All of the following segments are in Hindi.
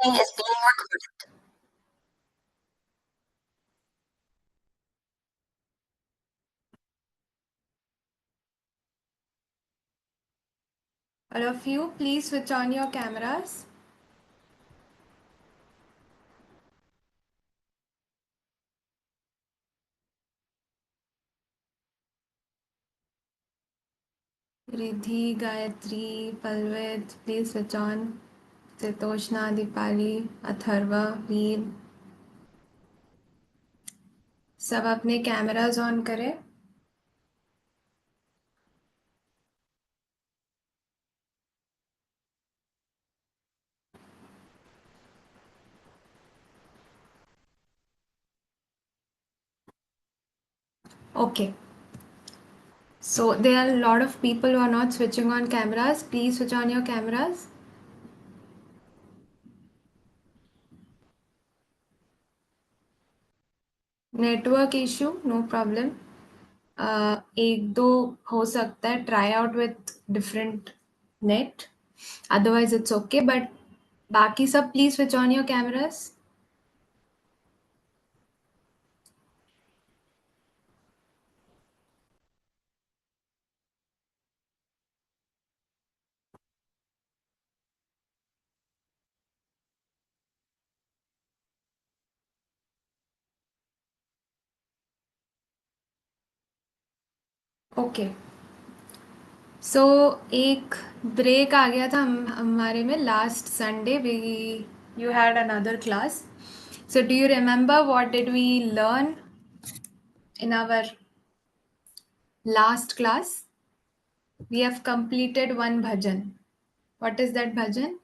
Is being recorded. All of you, please switch on your cameras. Riddhi, Gayatri, Palwit, please switch on. Sitoshna, Dipali, Atharva, Veer, सब अपने कैमरास ऑन करें. Okay. So there are a lot of people who are not switching on cameras. Please switch on your cameras. Network issue no problem. एक दो हो सकता है. Try out with different net. Otherwise it's okay. But बाकी सब please switch on your cameras. Okay. So एक ब्रेक आ गया था हमारे में. Last Sunday we you had another class. So do you remember what did we learn in our last class? We have completed one bhajan. What is that bhajan?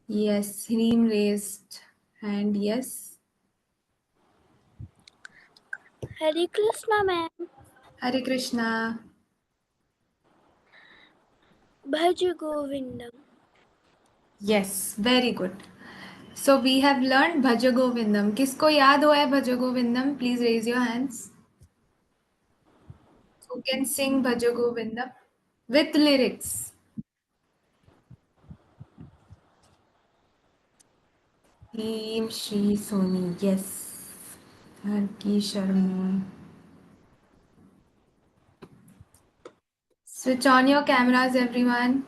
Yes, Hreem raised hand. Yes. Hare Krishna, ma'am. Hare Krishna. Bhaj Govindam. Yes, very good. So we have learned Bhaja Govindam. किसको याद हुआ है Bhaja Govindam? Please raise your hands. Who can sing Bhaja Govindam with lyrics? Hreem Shri Soni. Yes. Harki Sharma. Switch on your cameras, everyone.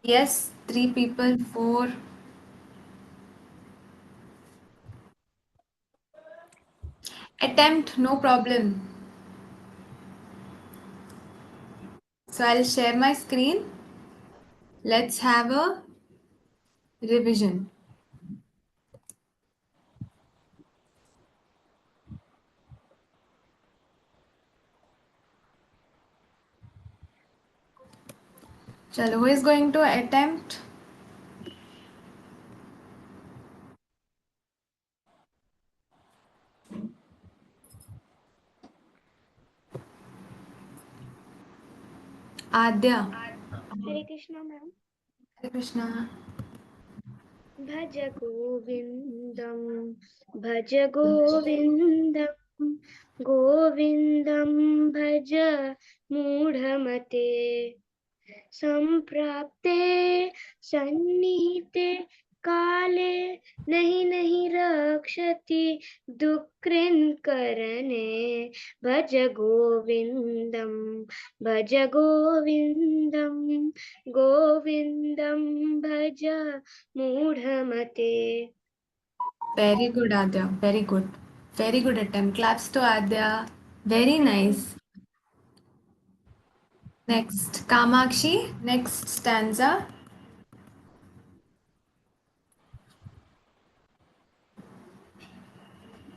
Yes, 3 people, 4. Attempt, no problem. So I'll share my screen. Let's have a revision. Chalo, who is going to attempt? Adya. Hare Krishna, ma'am. Hare Krishna. Bhaj Govindam. Bhaj Govindam. Govindam bhaj Moodhamate. संप्राप्ते सन्निहिते काले नहीं नहीं रक्षति दुःकृन् करणे भज गोविन्दं गोविन्दं भज मूढमते. Very good, Adya. Very good. Very good attempt. Claps to Adya. Very nice. Next, Kamakshi. Next stanza.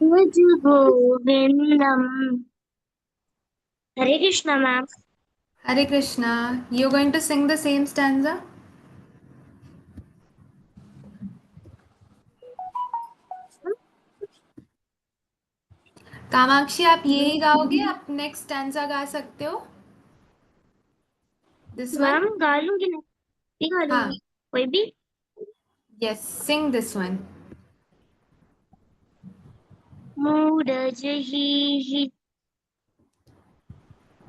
Bhaja Govindam. Hare Krishna ma'am. Hare Krishna. You're going to sing the same stanza? Kamakshi आप यही गाओगे? आप नेक्स्ट स्टैंजा गा सकते हो? This one? मैम गा लूंगी ना, गा हाँ. लूंगी कोई भी. Yes, sing this one. मूढजहि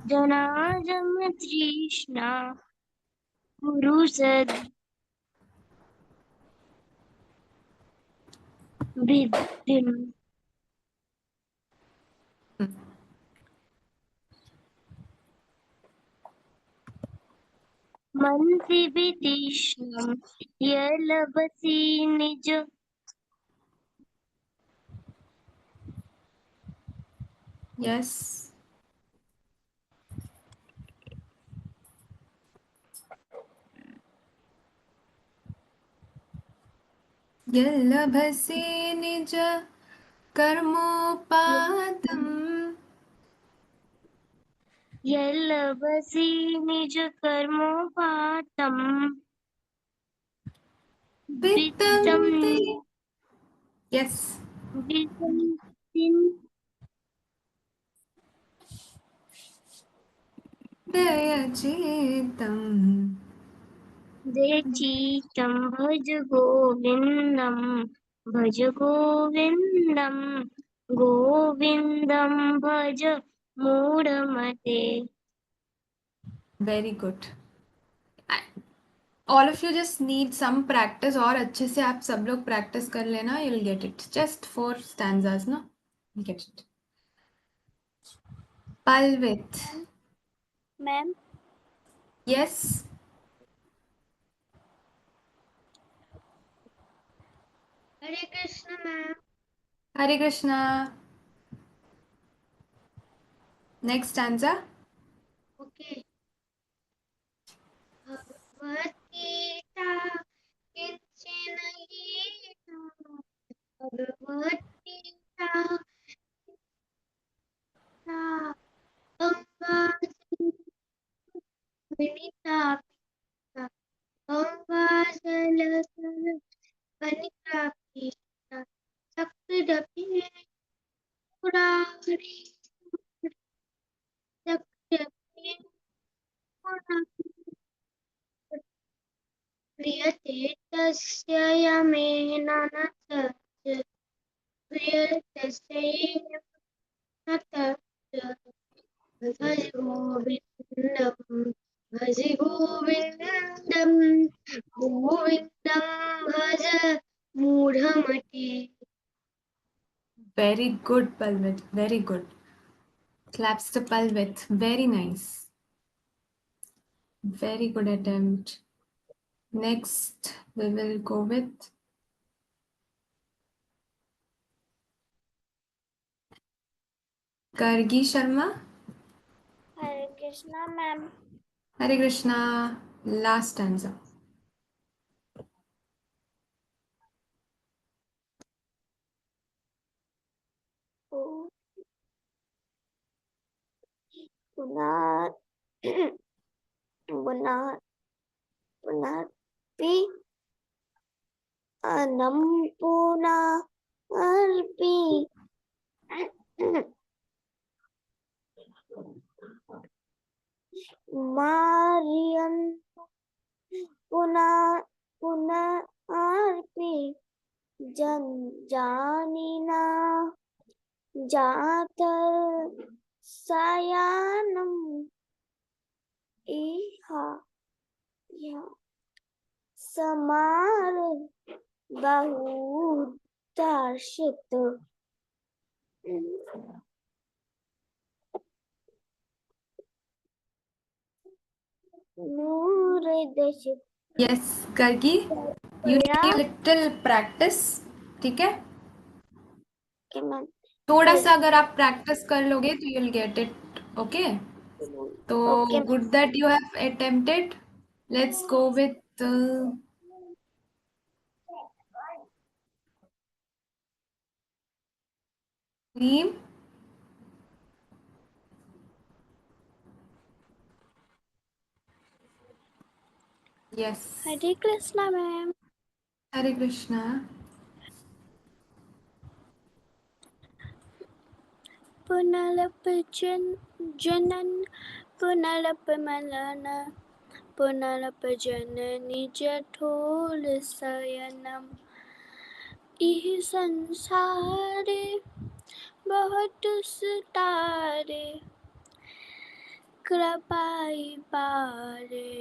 Janardan तृष्णा पुरुषद वृद्धिम मंसि विदिष्णम यलभसी निज Yes. यल्लभसे निज कर्मोपातम् यलभसी निज कर्मोपातम वित्तं वित्तम ते। Yes. वित्तम दयचेतम् देचीतं भज गोविन्दं गोविन्दं भज मूढ़मते। Very good. All of you just need some practice और अच्छे से आप सब लोग practice कर लेना. You'll get it. Just 4 stanzas, no? You'll get it. Palvit. Ma'am Yes. Hare Krishna ma'am. Hare Krishna. Next stanza. Okay. Bhagavad Gita किंचन गीता भगवत गीता अम्बा विनीता अम्बा जलकर वनिता पीता शक्ति पुरारी शक्ति प्रियते तस्य यमेन न तस्य प्रियतस्य न तस्य भज गोविन्दं भज गोविन्दं गोविन्दं भज मूढमते। Very good, Palvit. Very good. Claps to Palvit. Very nice. Very good attempt. Next, we will go with Gargi Sharma. Hare Krishna ma'am. Hare Krishna. Last stanza. पुनः पुनः पुनर्पि अनम पुनः अर्पि मारियन पुनः पुनः अर्पि जन जानिना जातर सायानम इहा या समार बहुदर्शित नूर दशित। Yes, Gargi. You need little practice. ठीक है? थोड़ा सा अगर आप प्रैक्टिस कर लोगे तो you'll get it. Okay? तो okay good that you have attempted. Let's go with Reem. Yes. Hare Krishna ma'am. Hare Krishna. पुनलप जनन पुनलप मलन पुनलप जननी जठोर शयनम इह संसारे बहुत सुतारे कृपाई पारे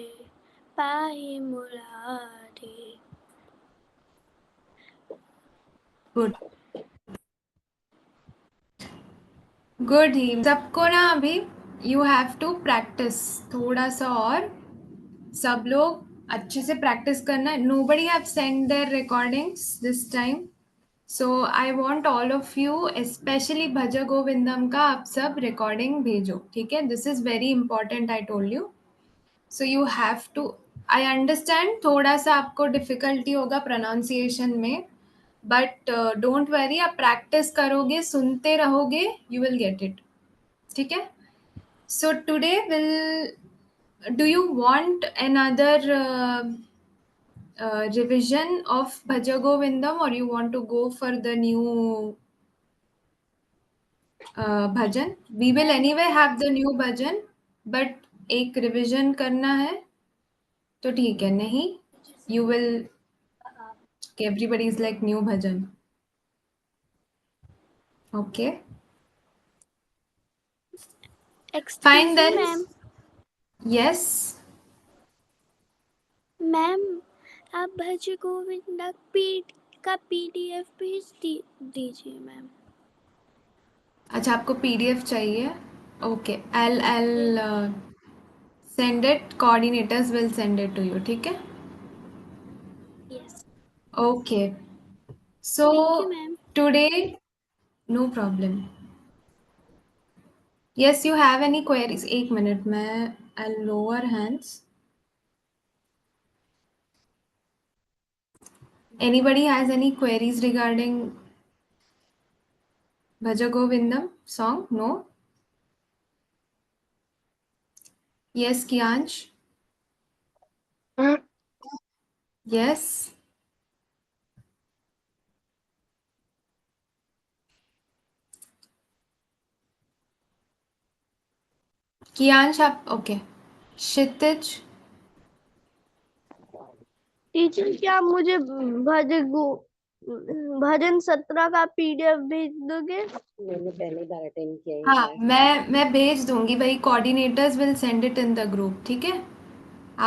पाहि मुरारे। गुड गुड ही सबको ना अभी यू हैव टू प्रैक्टिस थोड़ा सा और सब लोग अच्छे से प्रैक्टिस करना nobody have send their recordings this time so I want all of you specially Bhaja Govindam का आप सब रिकॉर्डिंग भेजो ठीक है this is very important I told you so you have to I understand थोड़ा सा आपको डिफिकल्टी होगा प्रोनाउंसिएशन में बट डोंट वरी आप प्रैक्टिस करोगे सुनते रहोगे यू विल गेट इट ठीक है so today will do you want another revision of Bhaja Govindam or you want to go for the new bhajan we will anyway have the new bhajan but एक रिविजन करना है तो ठीक है नहीं you will everybody is like new bhajan okay fine excuse me then ma'am. yes ma'am आप भज गोविंद का PDF भेज दीजिए मैम। अच्छा आपको पीडीएफ चाहिए okay I'll send it coordinators will send it to you ठीक है yes okay so thank you ma'am. today no problem yes you have any queries एक minute मैं I'll lower hands anybody has any queries regarding Bhaja Govindam song no yes Kiansh yes Kiansh आप okay क्षितिज टीचर क्या मुझे भजन 17 का PDF भेज दोगे? मैंने पहले बार अटेंड किया है हाँ शायद। मैं भेज दूंगी भाई coordinators will send it in the group ठीक है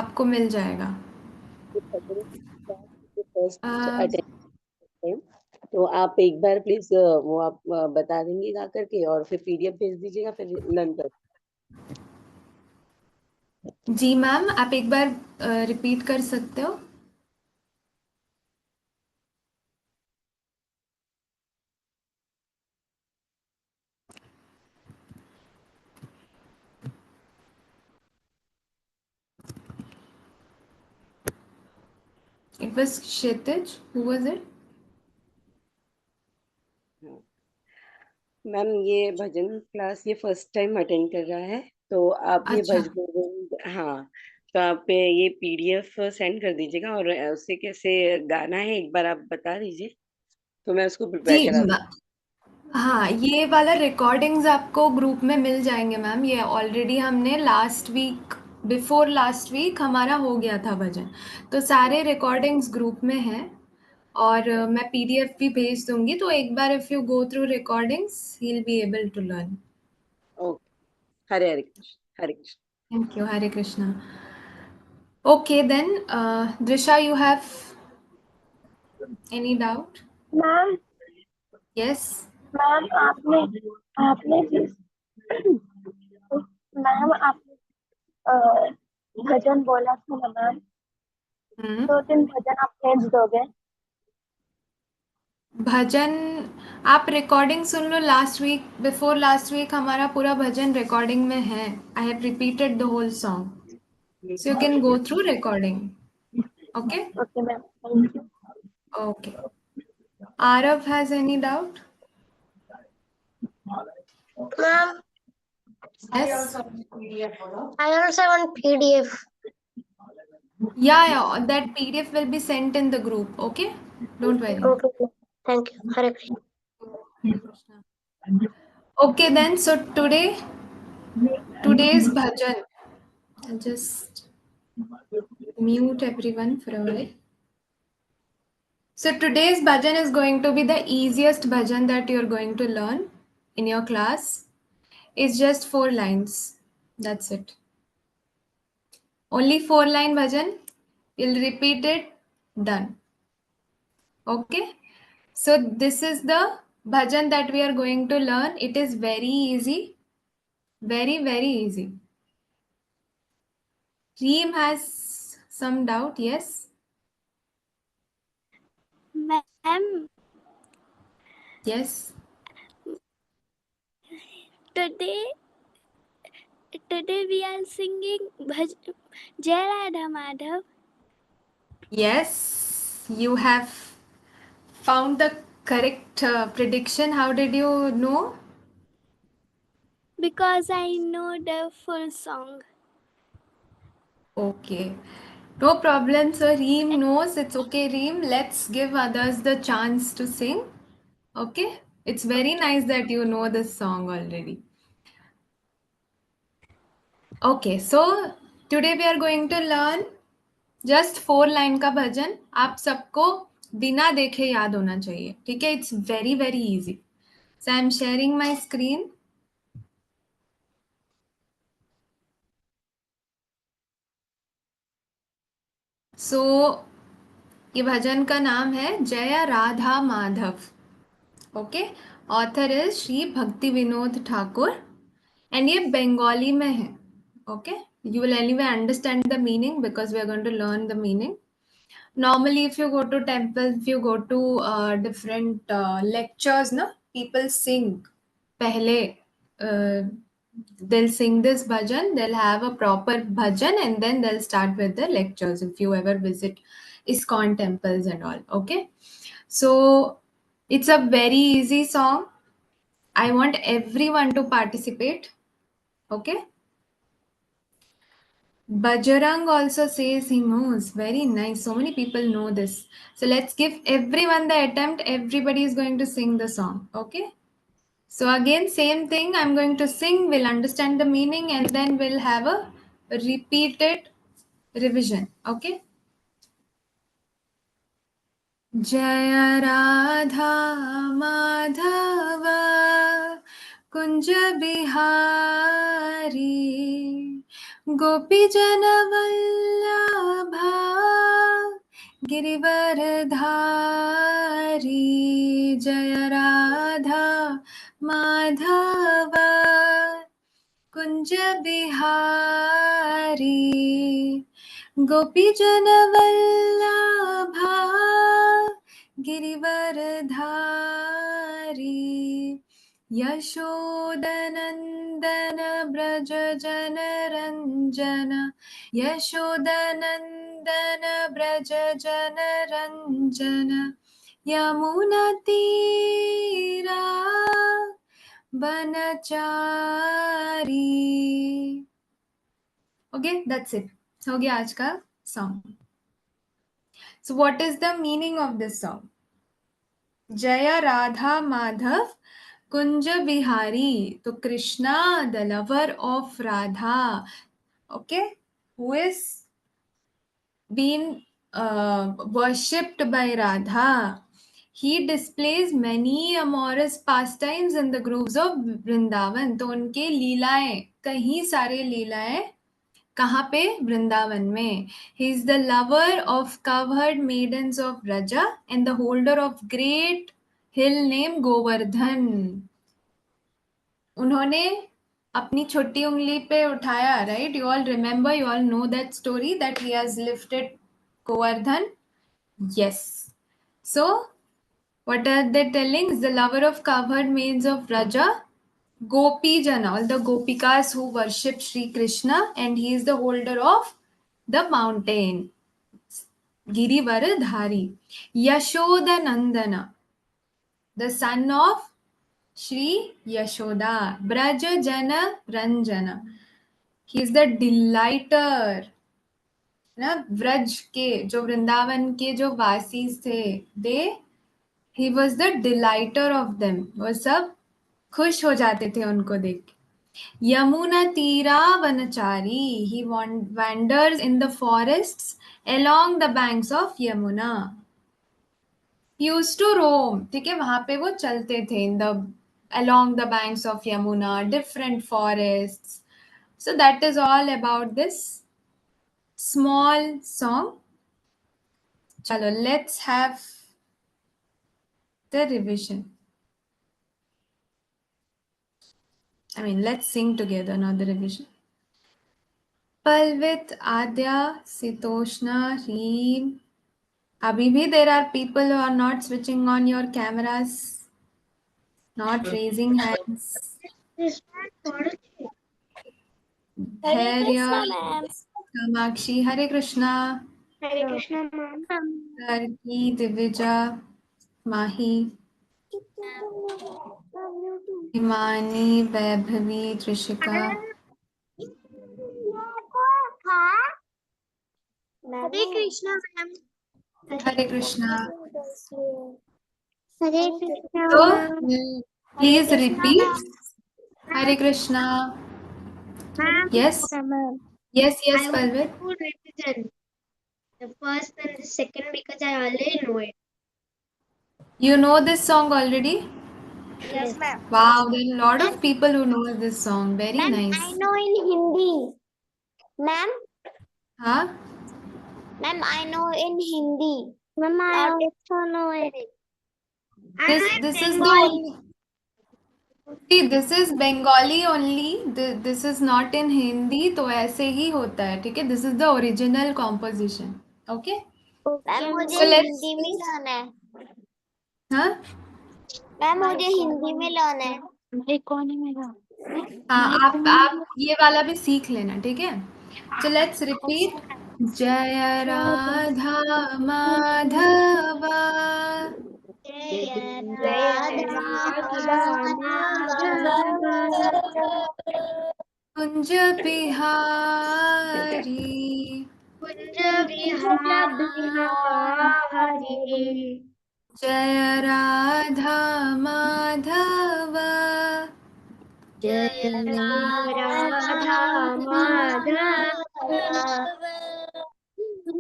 आपको मिल जाएगा फर्स्ट अ, अटेंड तो आप एक बार प्लीज वो आप बता देंगे गा करके और फिर PDF भेज दीजिएगा फिर लर्न कर। जी मैम आप एक बार रिपीट कर सकते हो It was Kshitij. Who was it? Ma'am ये भजन क्लास ये फर्स्ट टाइम अटेंड कर रहा है तो आप ये अच्छा भज गोविंद हाँ तो आप ये PDF सेंड कर दीजिएगा और उससे कैसे गाना है एक बार आप बता दीजिए तो मैं उसको प्रिपेयर जी करा दूँ। हाँ ये वाला रिकॉर्डिंग्स आपको ग्रुप में मिल जाएंगे मैम ये ऑलरेडी हमने last week before last week हमारा हो गया था भजन तो सारे रिकॉर्डिंग्स ग्रुप में हैं और मैं पीडीएफ भी भेज दूंगी तो एक बार if you go through recordings he will be able to learn okay Hare Hare Krishna Hare Krishna. Thank you Hare Krishna okay then Drisha you have any doubt ma'am yes ma'am आपने आपने मैम आपने भजन बोला था ना मैम दो तीन भजन आप भेज दोगे भजन आप रिकॉर्डिंग सुन लो last week before last week हमारा पूरा भजन रिकॉर्डिंग में है I have repeated the whole song so you can go through recording okay okay ma'am thank you okay Aarav has any doubt Ma'am, yes I also want PDF. या that PDF will be sent in the group okay don't worry Okay, thank you. Hare Krishna. okay then so today's bhajan I'll just mute everyone for a while. So today's bhajan is going to be the easiest bhajan that you're going to learn in your class. It's just 4 lines. That's it. Only 4 line bhajan. You'll repeat it. Done. Okay. So this is the bhajan that we are going to learn. It is very easy. Very, very easy. Reem has some doubt. Yes. Ma'am, Yes. today we are singing Jai Radha Madhav. Yes. You have found the correct prediction. How did you know? Because I know the full song. Okay. No problem, sir. Reem knows. It's okay, Reem. Let's give others the chance to sing. Okay? It's very nice that you know this song already. Okay, so today we are going to learn just 4 line का भजन. आप सबको बिना देखे याद होना चाहिए. ठीक है? It's very, very easy. So I'm sharing my screen. So ये भजन का नाम है जय Radha Madhav. Okay, author is Shri भक्ति विनोद ठाकुर एंड ये बंगाली में है. Okay, you will anyway understand the meaning because we are going to learn the meaning. Normally if you go to temples, if you go to different lectures, no, people sing pehle, they'll sing this bhajan, they'll have a proper bhajan and then they'll start with the lectures if you ever visit ISKCON temples and all. Okay, so it's a very easy song. I want everyone to participate. Okay. Bajrang also says he knows. Very nice. So many people know this. So let's give everyone the attempt. Everybody is going to sing the song. Okay. So again, same thing. I'm going to sing. We'll understand the meaning and then we'll have a repeated revision. Okay. जय राधा माधव कुंज बिहारी गोपी जन वल्लभा गिरिवरधारी. जय राधा माधव कुंज बिहारी गोपी जन वल्लभा गिरिवरधारी. यशोदनंदन ब्रज जन रंजन यशोदनंदन ब्रज जन रंजन यमुना तीरा बनचारी. Okay, that's it. हो गया आज का song. So what is the meaning of this song? Jaya Radha Madhav Kunja Bihari. So Krishna, the lover of Radha, okay, who is being worshipped by Radha. He displays many amorous pastimes in the groves of Vrindavan. तो उनके लीलाएं, कहीं सारे लीलाएं कहाँ पे? वृंदावन में. He is the lover of covered maidens of Raja and the holder of great hill named Govardhan. उन्होंने अपनी छोटी उंगली पे उठाया, right? You all remember, you all know that story that he has lifted Govardhan. Yes. So, what are they telling? Is the lover of covered maids of Raja, Gopi Jana, all the Gopikas who worship Sri Krishna, and he is the holder of the mountain. Girivaradhari. Yashoda Nandana, the son of Sri Yashoda. Braja Jana Ranjana. He is the delighter. ना व्रज के जो वृंदावन के जो वासीज थे, दे he was the delighter of them. वो सब खुश हो जाते थे उनको देख के. यमुना तीरा वनचारी. He wanders in the forests along the banks of Yamuna. He used to roam. ठीक है, वहां पे वो चलते थे in the along the banks of Yamuna, different forests. So that is all about this small song. चलो, let's have the revision. I mean, let's sing together, not the revision. Palvit, Adya, Sitoshna, Reem. Abhi, there are people who are not switching on your cameras, not raising hands. Hare Dhairya, Krishna, ma'am. Kamakshi, Hare Krishna, Hare Krishna, ma'am. Karki, Divija, Mahi, Himani, Vaibhavi, Trishika. Hare Krishna, ma'am. Hare Krishna. Hare Krishna, So, ma'am. please repeat. Hare Krishna. Ma'am. Yes. Ma'am. Yes, I yes, want Palvit. to revision the first and the second because I already know it. You know this song already? Yes, ma'am. Wow, there are a lot of people who know this song. Very Ma'am, nice. I know in Hindi. Ma'am, Huh? ma'am, I know in Hindi. Ma'am, I also know it. This is the only. See, this is Bengali only. This is not in Hindi. तो ऐसे ही होता है, ठीक है? This is the original composition. Okay? Ma'am मुझे So let's. हिंदी में लाना है हाँ? मैम मुझे हिंदी में लाना है कौन है मेरा हाँ, आप ये वाला भी सीख लेना, ठीक है? So let's repeat. जय राधा माधवा कुंज बिहारी कुंज बिहारी जय राधा माधवा जय राधा माधव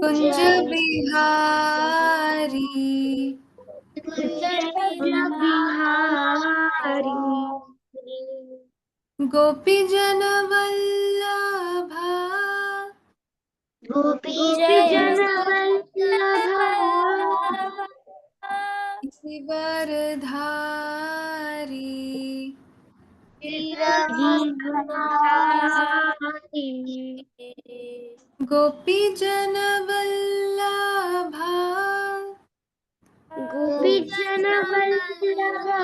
कुंज बिहारी कुंज बिहारी गोपी जन वल्लभा गोपी जन वल्लभा गिरधारी गोपी जन वल्लभा गोपी जन वल्लभा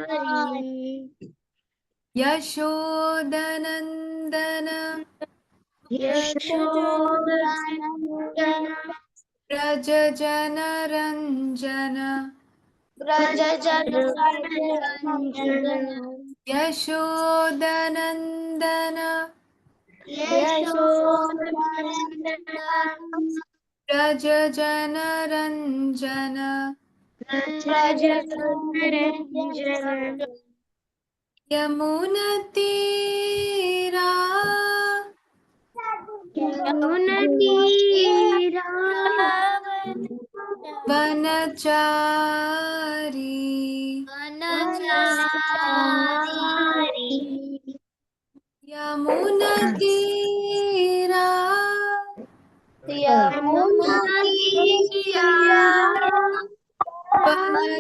हरी यशोदनंदन यशोदनंदन व्रज जन रंजन व्रज जन रंजन यशोदनंदन यशोदनंदन व्रज जन रंजन व्रज जन रंजन यमुना तीरा यमुना तीरा वनचारी यमुना तीरा यमुना तीरा वनचारी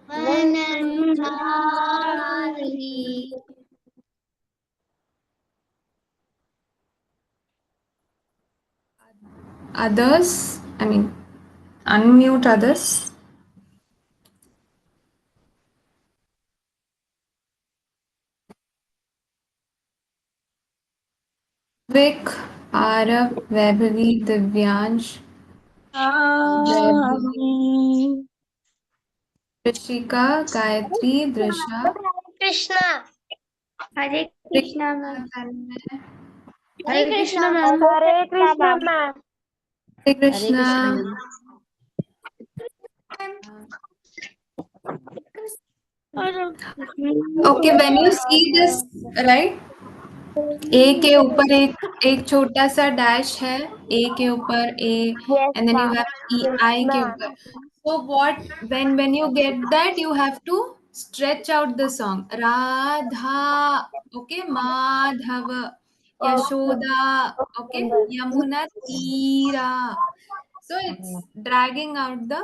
वनचारी others, I mean, unmute others. Vik, Arav, Vaibhavi, Divyansh, Vaibhavi, Rishika, Gayatri, Drisha, Krishna Hare Krishna ma'am Tanmay, Hare Krishna ma'am Hare Krishna ma'am Hare Krishna. Okay, when you see this, right? A के ऊपर एक छोटा सा डैश है, A के ऊपर A, and then you have I के ऊपर. So what when you get that, you have to stretch out the song. Radha, okay, Madhava, Yashoda, okay, Yamuna Tira. So it's dragging out the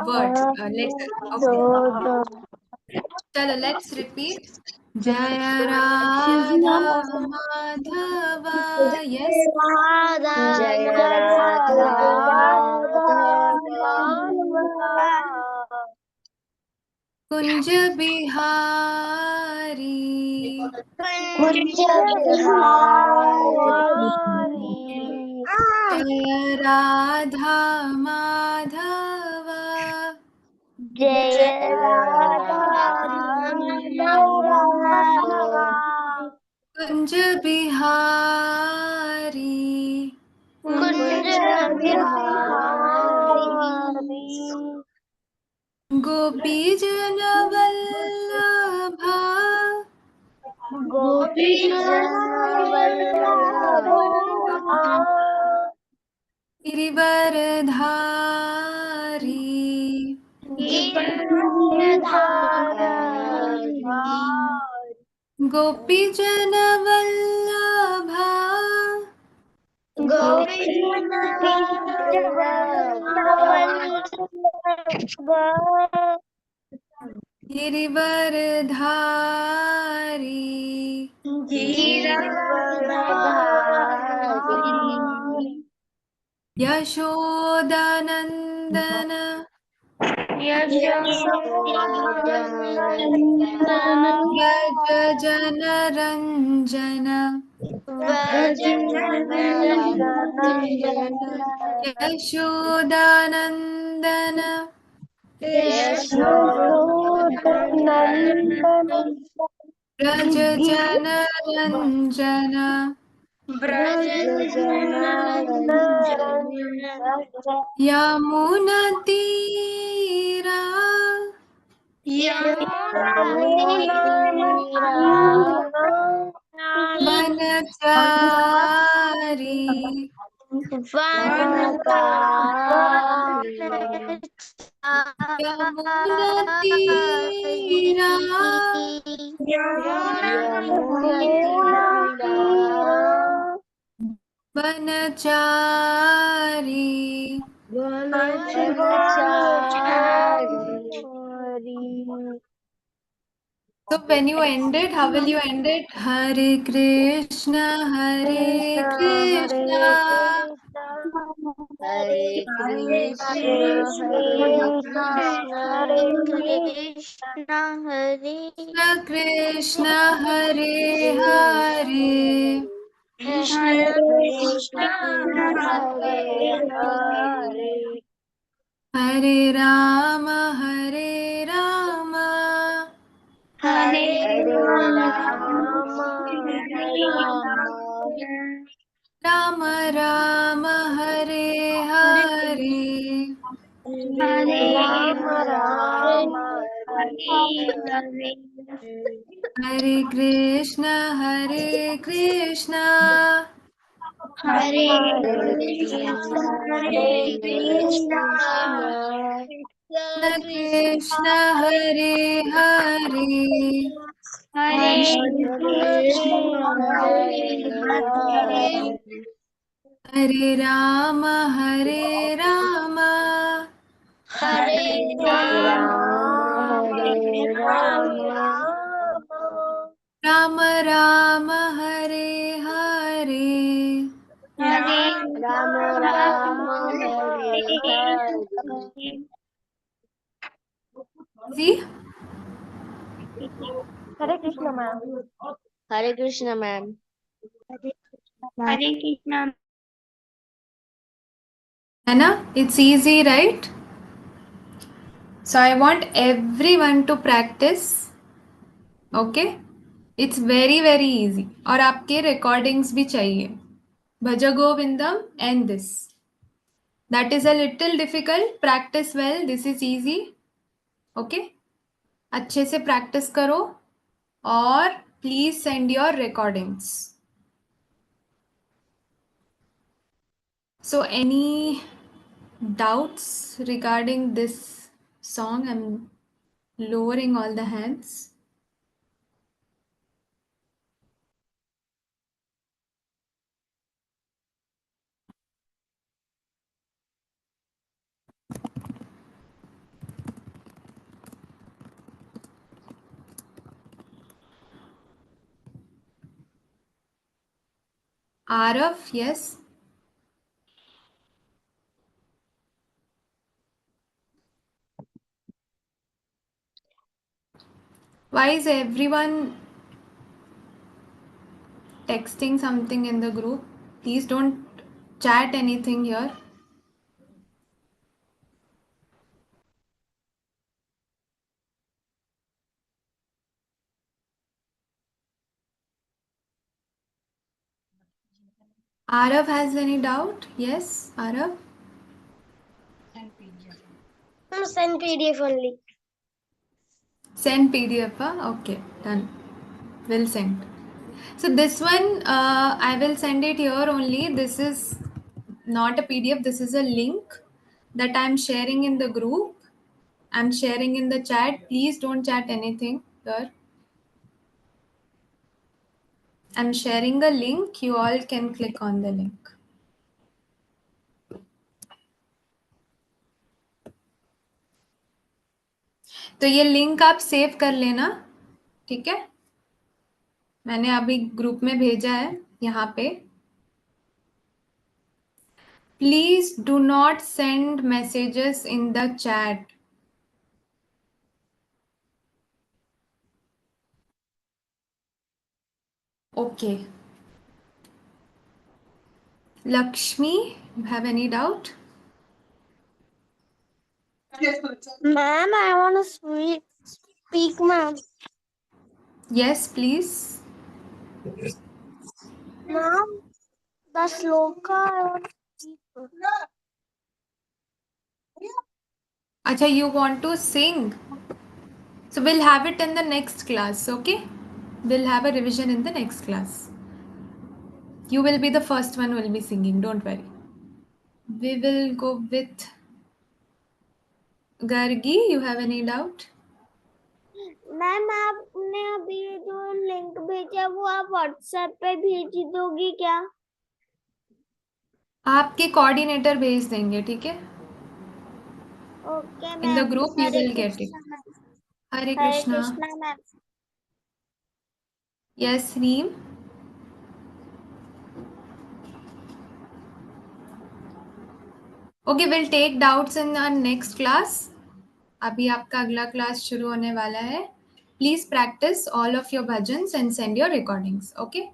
words, letter. Okay. Chalo, let's repeat. Jaya Radha Madhava. Yes. Jaya Radha Kunj Bihari. Kunj Bihari Jaya Radha Madhava. Jaya Radha Madhava Kunj Bihari. Kunj Bihari Gopi Jana Vallabha. Gopi Jana Vallabha Girivaradhari. Giridhari Gopi Jana Vallabha. Gopi Jana Vallabha Girivaradhari. Giridhari Yashodanandana. Yashodanandana Vraja Jana Ranjana. Yashodanandana. Vraja Jana Ranjana. Yamuna Tira. Vanachari. Yamuna Tira. Vanachari. So when you end it, how will you end it? Hare Krishna, Hare Krishna, Hare Krishna, Hare Krishna, Hare Krishna Krishna, Hare Hare, Krishna, Krishna, Hare Hare, Hare Rama, Hare Rama, Hare Rama, Rama Rama, Hare Hare, Rama, Hare Krishna, Hare Krishna, Hare Krishna, Hare Krishna, Krishna Krishna, Hare Hare, Hare Krishna, Hare Hare, Hare Rama, Hare Rama, Hare Rama, Hare Rama, Rama Rama, Hare Hare. Hare Rama, Hare Hare. See? Hare Krishna, ma'am. Hare Krishna, ma'am. Hare Krishna. Anna, it's easy, right? So I want everyone to practice. Okay? It's very very easy. और आपके recordings भी चाहिए. Bhaja Govindam and this. That is a little difficult. Practice well. This is easy. Okay? अच्छे से practice करो और please send your recordings. So any doubts regarding this song I'm lowering all the hands. Arav, yes. Why is everyone texting something in the group? Please don't chat anything here. Arav has any doubt? Yes, Arav? Send PDF only. Send PDF, huh? Okay, done. Will send. So this one, I will send it here only. This is not a PDF. This is a link that I'm sharing in the group. I'm sharing in the chat. Please don't chat anything here. I'm sharing a link. You all can click on the link. तो ये लिंक आप सेव कर लेना, ठीक है? मैंने अभी ग्रुप में भेजा है यहाँ पे. Please do not send messages in the chat. Okay. Lakshmi, you have any doubt? Ma'am, I want to speak, ma'am. Yes, please. Ma'am, the sloka I want to speak. Acha, you want to sing? So we'll have it in the next class, okay? We'll have a revision in the next class. You will be the first one who will be singing, don't worry. We will go with Gargi. You have any doubt? Ma'am आपने अभी जो लिंक भेजा वो आप व्हाट्सएप पे भेज दोगी क्या? आपके कोऑर्डिनेटर भेज देंगे, ठीक है? Okay In the ma'am. group you Hare will get it. Krishna ma'am. Hare Hare Krishna. Krishna ma'am. Yes, Reem. Okay, we'll take doubts in our next class. अभी आपका अगला क्लास शुरू होने वाला है. Please practice all of your bhajans and send your recordings. Okay?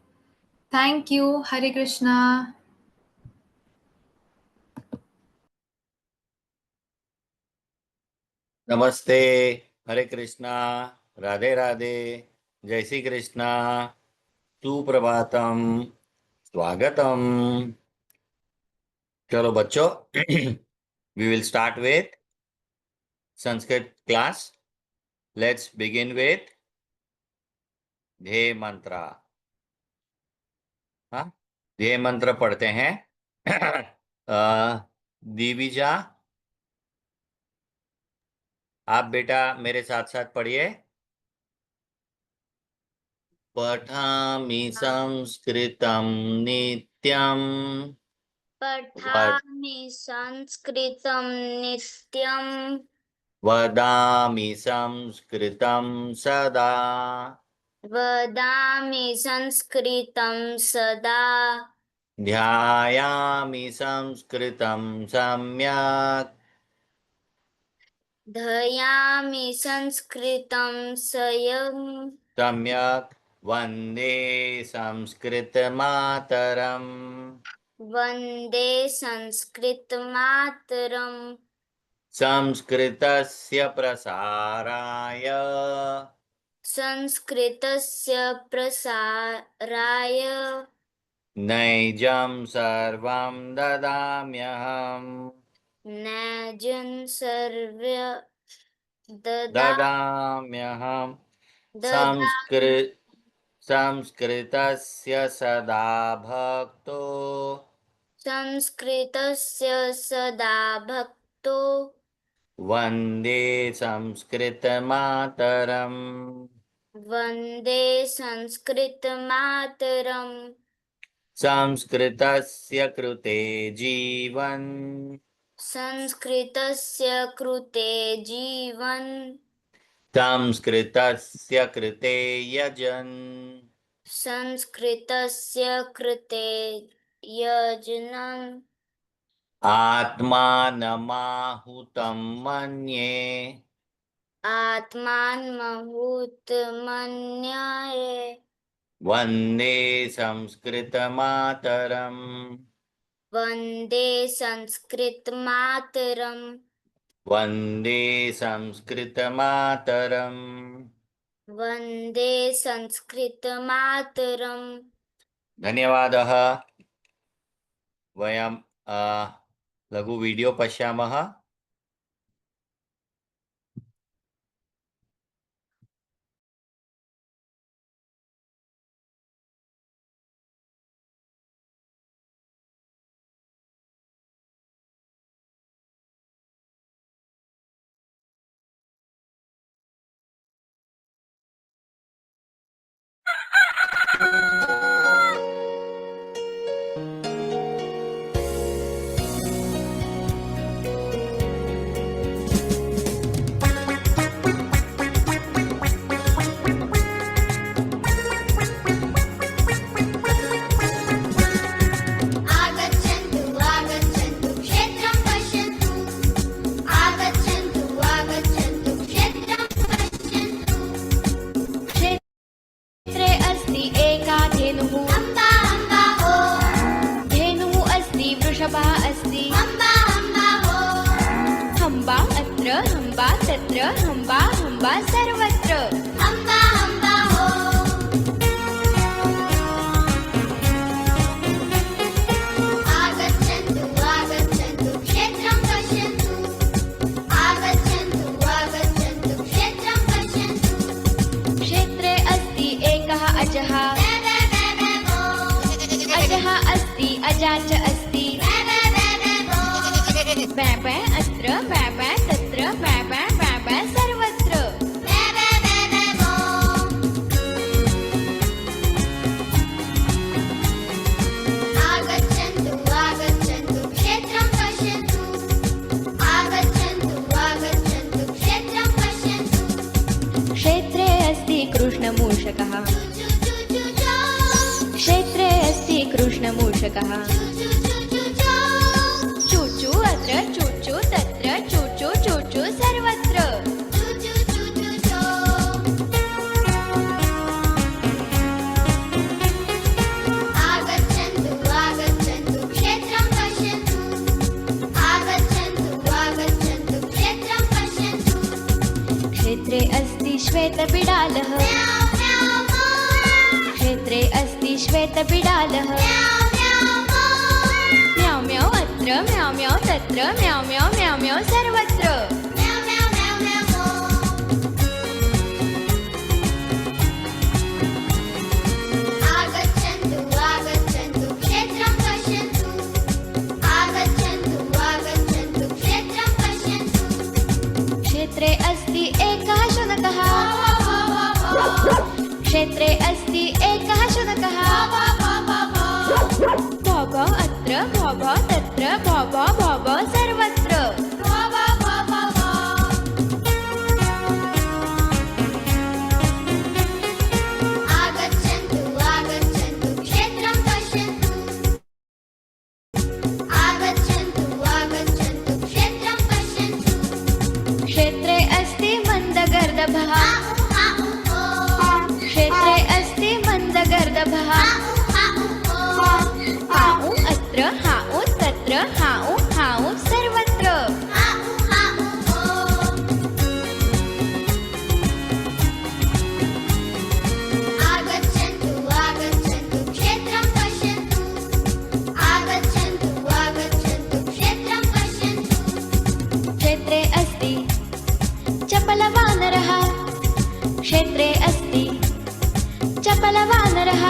Thank you. Hare Krishna. नमस्ते, हरे कृष्णा, राधे राधे, जय श्री कृष्णा, सुप्रभातम, स्वागतम. चलो बच्चों, we will start with Sanskrit class. Let's begin with ध्येय मंत्र. हाँ, ध्येय मंत्र पढ़ते हैं. दिविजा, आप बेटा मेरे साथ साथ पढ़िए. पठामि संस्कृतं नित्यं. पठामि संस्कृतं नित्यं. वदामि संस्कृतं सदा. वदामि संस्कृतं सदा. ध्यायामि संस्कृतं सम्यक्. ध्यायामि संस्कृतं सम्यक् वन्दे संस्कृतमातरम्. वन्दे संस्कृतमातरम्. संस्कृतस्य प्रसाराय. संस्कृतस्य प्रसाराय. नैजं सर्वं ददाम्यहम्. नैजं सर्व ददाम्यहम्. ददामि. संस्कृतस्य सदा भक्तो. संस्कृतस्य सदा भक्तो. वन्दे संस्कृतमातरम् वन्दे संस्कृतमातरम् संस्कृतस्य कृते जीवन् संस्कृतस्य कृते जीवन् संस्कृतस्य कृते यजन् संस्कृतस्य कृते यजनम् आत्मानमाहुतं मन्ये आत्मानमहूतमन्याये वन्दे संस्कृतमातरम् वन्दे संस्कृतमातरम् वन्दे संस्कृतमातरम् वन्दे संस्कृतमातरम्। धन्यवादः। वयं लघु वीडियो पश्यामः। आगच्छन्तु आगच्छन्तु क्षेत्रं पश्यन्तु आगच्छन्तु आगच्छन्तु क्षेत्रं पश्यन्तु क्षेत्रे अस्ति एका धेनुः अम्बा अम्बा हो धेनुः अस्ति वृषभः अस्ति अम्बा अम्बा हो हम्बा अत्र हम्बा तत्र हम्बा हम्बा सर्वत्र अम्बा अम्बा हो आगच्छन्तु आगच्छन्तु क्षेत्रं पश्यन्तु आगच्छन्तु आगच्छन्तु क्षेत्रं पश्यन्तु क्षेत्रे अस्ति एकः अजः अजः अस्ति अजा च अस्ति बै बै अत्र बै बै तत्र बै बै बै बै सर्वत्र आगच्छन्तु आगच्छन्तु क्षेत्रं पश्यन्तु आगच्छन्तु आगच्छन्तु क्षेत्रं पश्यन्तु क्षेत्रे अस्ति कृष्णमूषकः क्षेत्रे अस्ति कृष्णमूषकः चूचू अत्र चूचू तत्र चूचू चूचू सर्वत्र आगच्छन्तु आगच्छन्तु क्षेत्रं पश्यन्तु आगच्छन्तु आगच्छन्तु क्षेत्रं पश्यन्तु क्षेत्रे अस्ति श्वेतबिडालः क्षेत्रे अस्ति श्वेतबिडालः म्याव् म्याव् अत्र म्याव् म्याव् तत्र म्याव् म्याव् म्याव् म्याव् सर्वत्र आगच्छन्तु आगच्छन्तु क्षेत्रं पश्यन्तु आगच्छन्तु आगच्छन्तु क्षेत्रं पश्यन्तु क्षेत्रे अस्ति एकः शुनकः क्षेत्रे अस्ति एकः शुनकः भौ भौ अत्र भौ भौ तत्र भौ भौ भौ भौ सर्वत्र आगच्छन्तु आगच्छन्तु क्षेत्रं पश्यन्तु आगच्छन्तु आगच्छन्तु क्षेत्रं पश्यन्तु क्षेत्रे अस्ति मन्दगर्दभः क्षेत्रे अस्ति मन्दगर्दभः हाउ अत्र हाउ तत्र हाउ हाउ सर्वत्र आगच्छन्तु आगच्छन्तु क्षेत्रं पश्यन्तु आगच्छन्तु आगच्छन्तु क्षेत्रं पश्यन्तु क्षेत्रे अस्ति चपलवानरः क्षेत्रे अस्ति चपलवानरः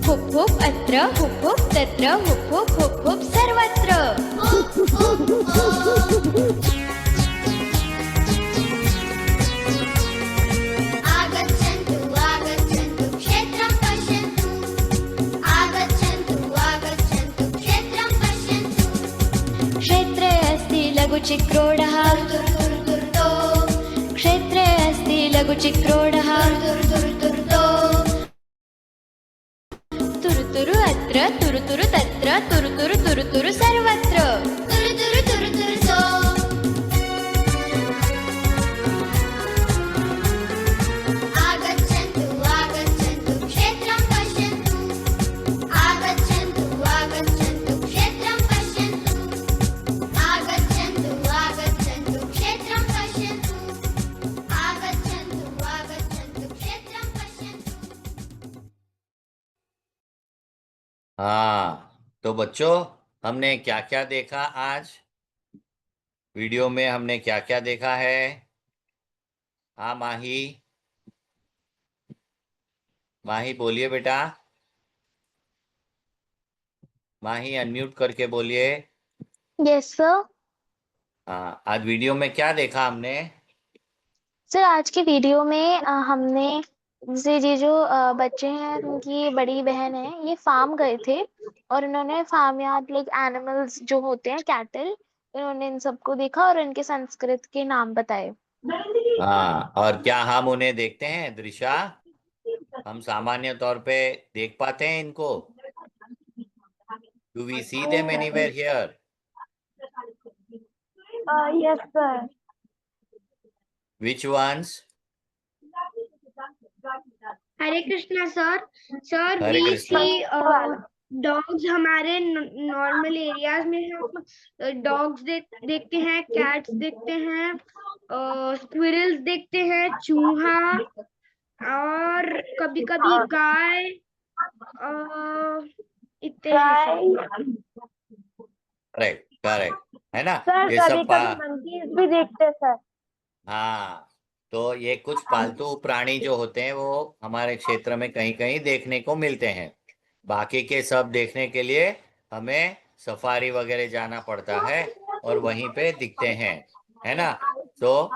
हुप् हुप् अत्र अत्र हुप हुप तत्र हुप हुप हुप हुप सर्वत्र आगच्छन्तु आगच्छन्तु क्षेत्रं पश्यन्तु आगच्छन्तु आगच्छन्तु क्षेत्रं पश्यन्तु क्षेत्रे अस्ति लघुचिक्रोडः क्षेत्रे अस्ति लघुचिक्रोडः तुरुतुरु अत्र तुरुतुरु तत्र तुरुतुरु तुरुतुरु सर्वत्र तुरुतुरु तुरुतुरु सो आगच्छन्तु आगच्छन्तु क्षेत्रं पश्यन्तु आगच्छन्तु आगच्छन्तु क्षेत्रं पश्यन्तु आगच्छन्तु आगच्छन्तु क्षेत्रं पश्यन्तु आगच्छन्तु आगच्छन्तु क्षेत्रं पश्यन्तु। हाँ, तो बच्चों हमने क्या क्या देखा आज वीडियो में? हमने क्या क्या देखा है? हाँ माही, माही बोलिए बेटा, माही अनम्यूट करके बोलिए। Yes sir. हाँ, आज वीडियो में क्या देखा हमने? सर आज की वीडियो में हमने जैसे ये जो बच्चे हैं उनकी बड़ी बहन है, ये फार्म गए थे और इन्होंने फार्म यार्ड लाइक एनिमल्स जो होते हैं कैटल, इन्होंने इन सबको देखा और इनके संस्कृत के नाम बताए। हाँ, और क्या हम उन्हें देखते हैं दृशा? हम सामान्य तौर पे देख पाते हैं इनको? Do we see them anywhere here? Yes sir. Which ones? Hare Krishna sir. Sir Hare we Krishna. See dogs हमारे नॉर्मल एरियाज में हम डॉग्स देखते हैं, कैट्स देखते हैं, स्क्विरल्स देखते हैं, चूहा और कभी कभी गाय इत्यादि। करेक्ट करेक्ट है ना? सर ये कभी सब कभी मंकीज भी देखते हैं सर। हाँ, तो ये कुछ पालतू प्राणी जो होते हैं वो हमारे क्षेत्र में कहीं कहीं देखने को मिलते हैं। बाकी के सब देखने के लिए हमें सफारी वगैरह जाना पड़ता है और वहीं पे दिखते हैं, है ना? तो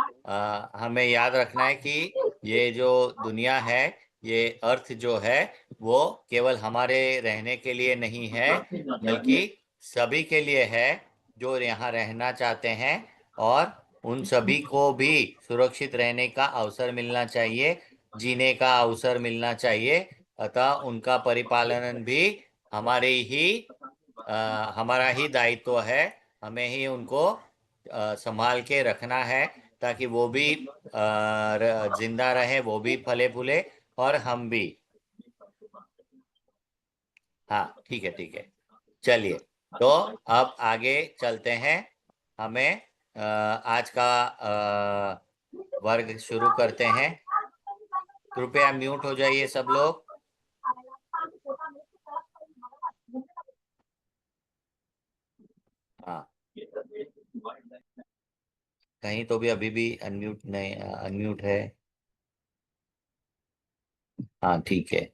हमें याद रखना है कि ये जो दुनिया है, ये अर्थ जो है वो केवल हमारे रहने के लिए नहीं है, बल्कि सभी के लिए है जो यहाँ रहना चाहते हैं, और उन सभी को भी सुरक्षित रहने का अवसर मिलना चाहिए, जीने का अवसर मिलना चाहिए। अतः उनका परिपालन भी हमारा ही दायित्व है। हमें ही उनको संभाल के रखना है ताकि वो भी जिंदा रहे, वो भी फले फूले और हम भी। हाँ ठीक है ठीक है, चलिए तो अब आगे चलते हैं। हमें आज का वर्ग शुरू करते हैं। कृपया म्यूट हो जाइए सब लोग। हाँ, कहीं तो भी अभी भी अनम्यूट नहीं, अनम्यूट है। हाँ ठीक है,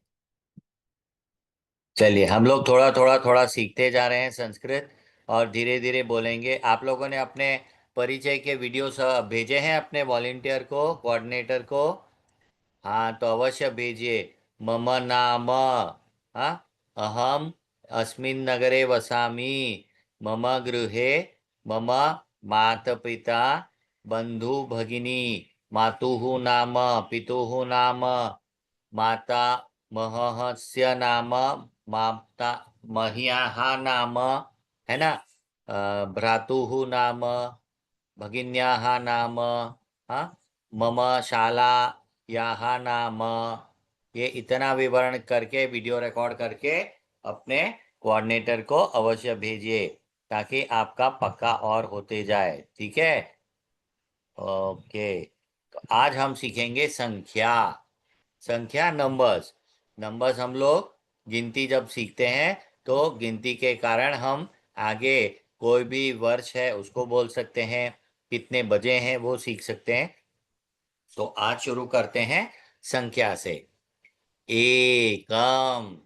चलिए हम लोग थोड़ा सीखते जा रहे हैं संस्कृत और धीरे धीरे बोलेंगे। आप लोगों ने अपने परिचय के वीडियोस भेजे हैं अपने वॉलंटियर को, कोऑर्डिनेटर को? हाँ तो अवश्य भेजिए। मम नाम, हाँ, अहम अस्मिन् नगरे वसामि, मम गृहे मम माता-पिता बंधु भगिनी, मातुः नाम, पितुः नाम, माता महस्य नाम, माता मह्याः नाम, है ना? भ्रातुः नाम, भगिन्याः नाम, हाँ, मम शालायाः नाम। ये इतना विवरण करके वीडियो रिकॉर्ड करके अपने कोऑर्डिनेटर को अवश्य भेजिए ताकि आपका पक्का और होते जाए। ठीक है, ओके। तो आज हम सीखेंगे संख्या। संख्या, नंबर्स। नंबर्स हम लोग गिनती जब सीखते हैं तो गिनती के कारण हम आगे कोई भी वर्ष है उसको बोल सकते हैं, कितने बजे हैं वो सीख सकते हैं। तो आज शुरू करते हैं संख्या से। एकम,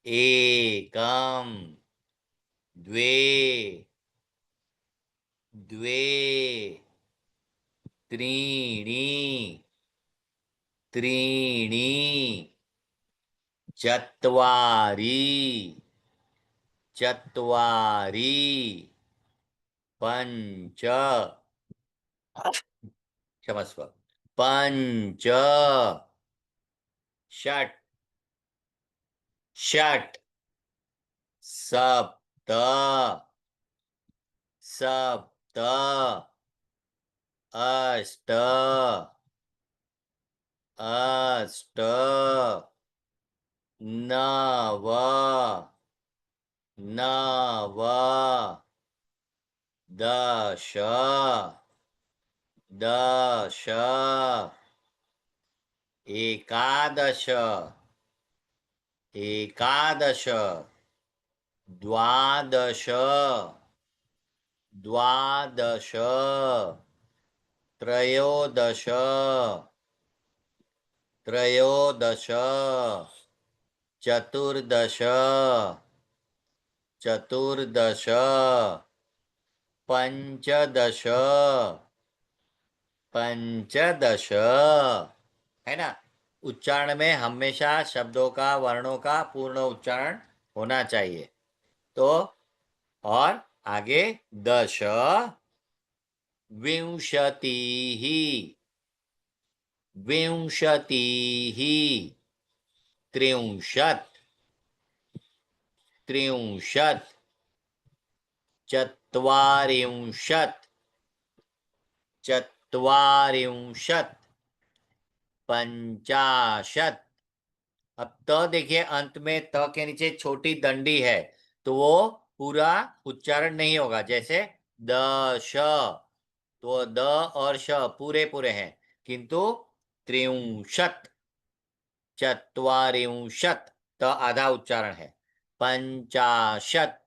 एकम, द्वे, द्वे, त्रीणि, त्रीणि, चत्वारि, चत्वारि, पंच, क्षमस्व, पंच, षट्, षट्, सप्त, सप्त, अष्ट, अष्ट, नव, नव, दश, दश, एकादश, एकादश, द्वादश, द्वादश, त्रयोदश, त्रयोदश, चतुर्दश, चतुर्दश, पंचदश, पंचदश, है ना। उच्चारण में हमेशा शब्दों का, वर्णों का पूर्ण उच्चारण होना चाहिए। तो और आगे दश, विंशतिः, विंशतिः, त्रिंशत्, त्रिंशत्, चत्वारिंशत्, चत्वारिंशत्, पंचाशत्। अब त देखिए, अंत में त के नीचे छोटी दंडी है, तो वो पूरा उच्चारण नहीं होगा। जैसे दश, तो द और श पूरे पूरे हैं, किंतु त्रिंशत्, चत्वारिंशत् त आधा उच्चारण है। पंचाशत्,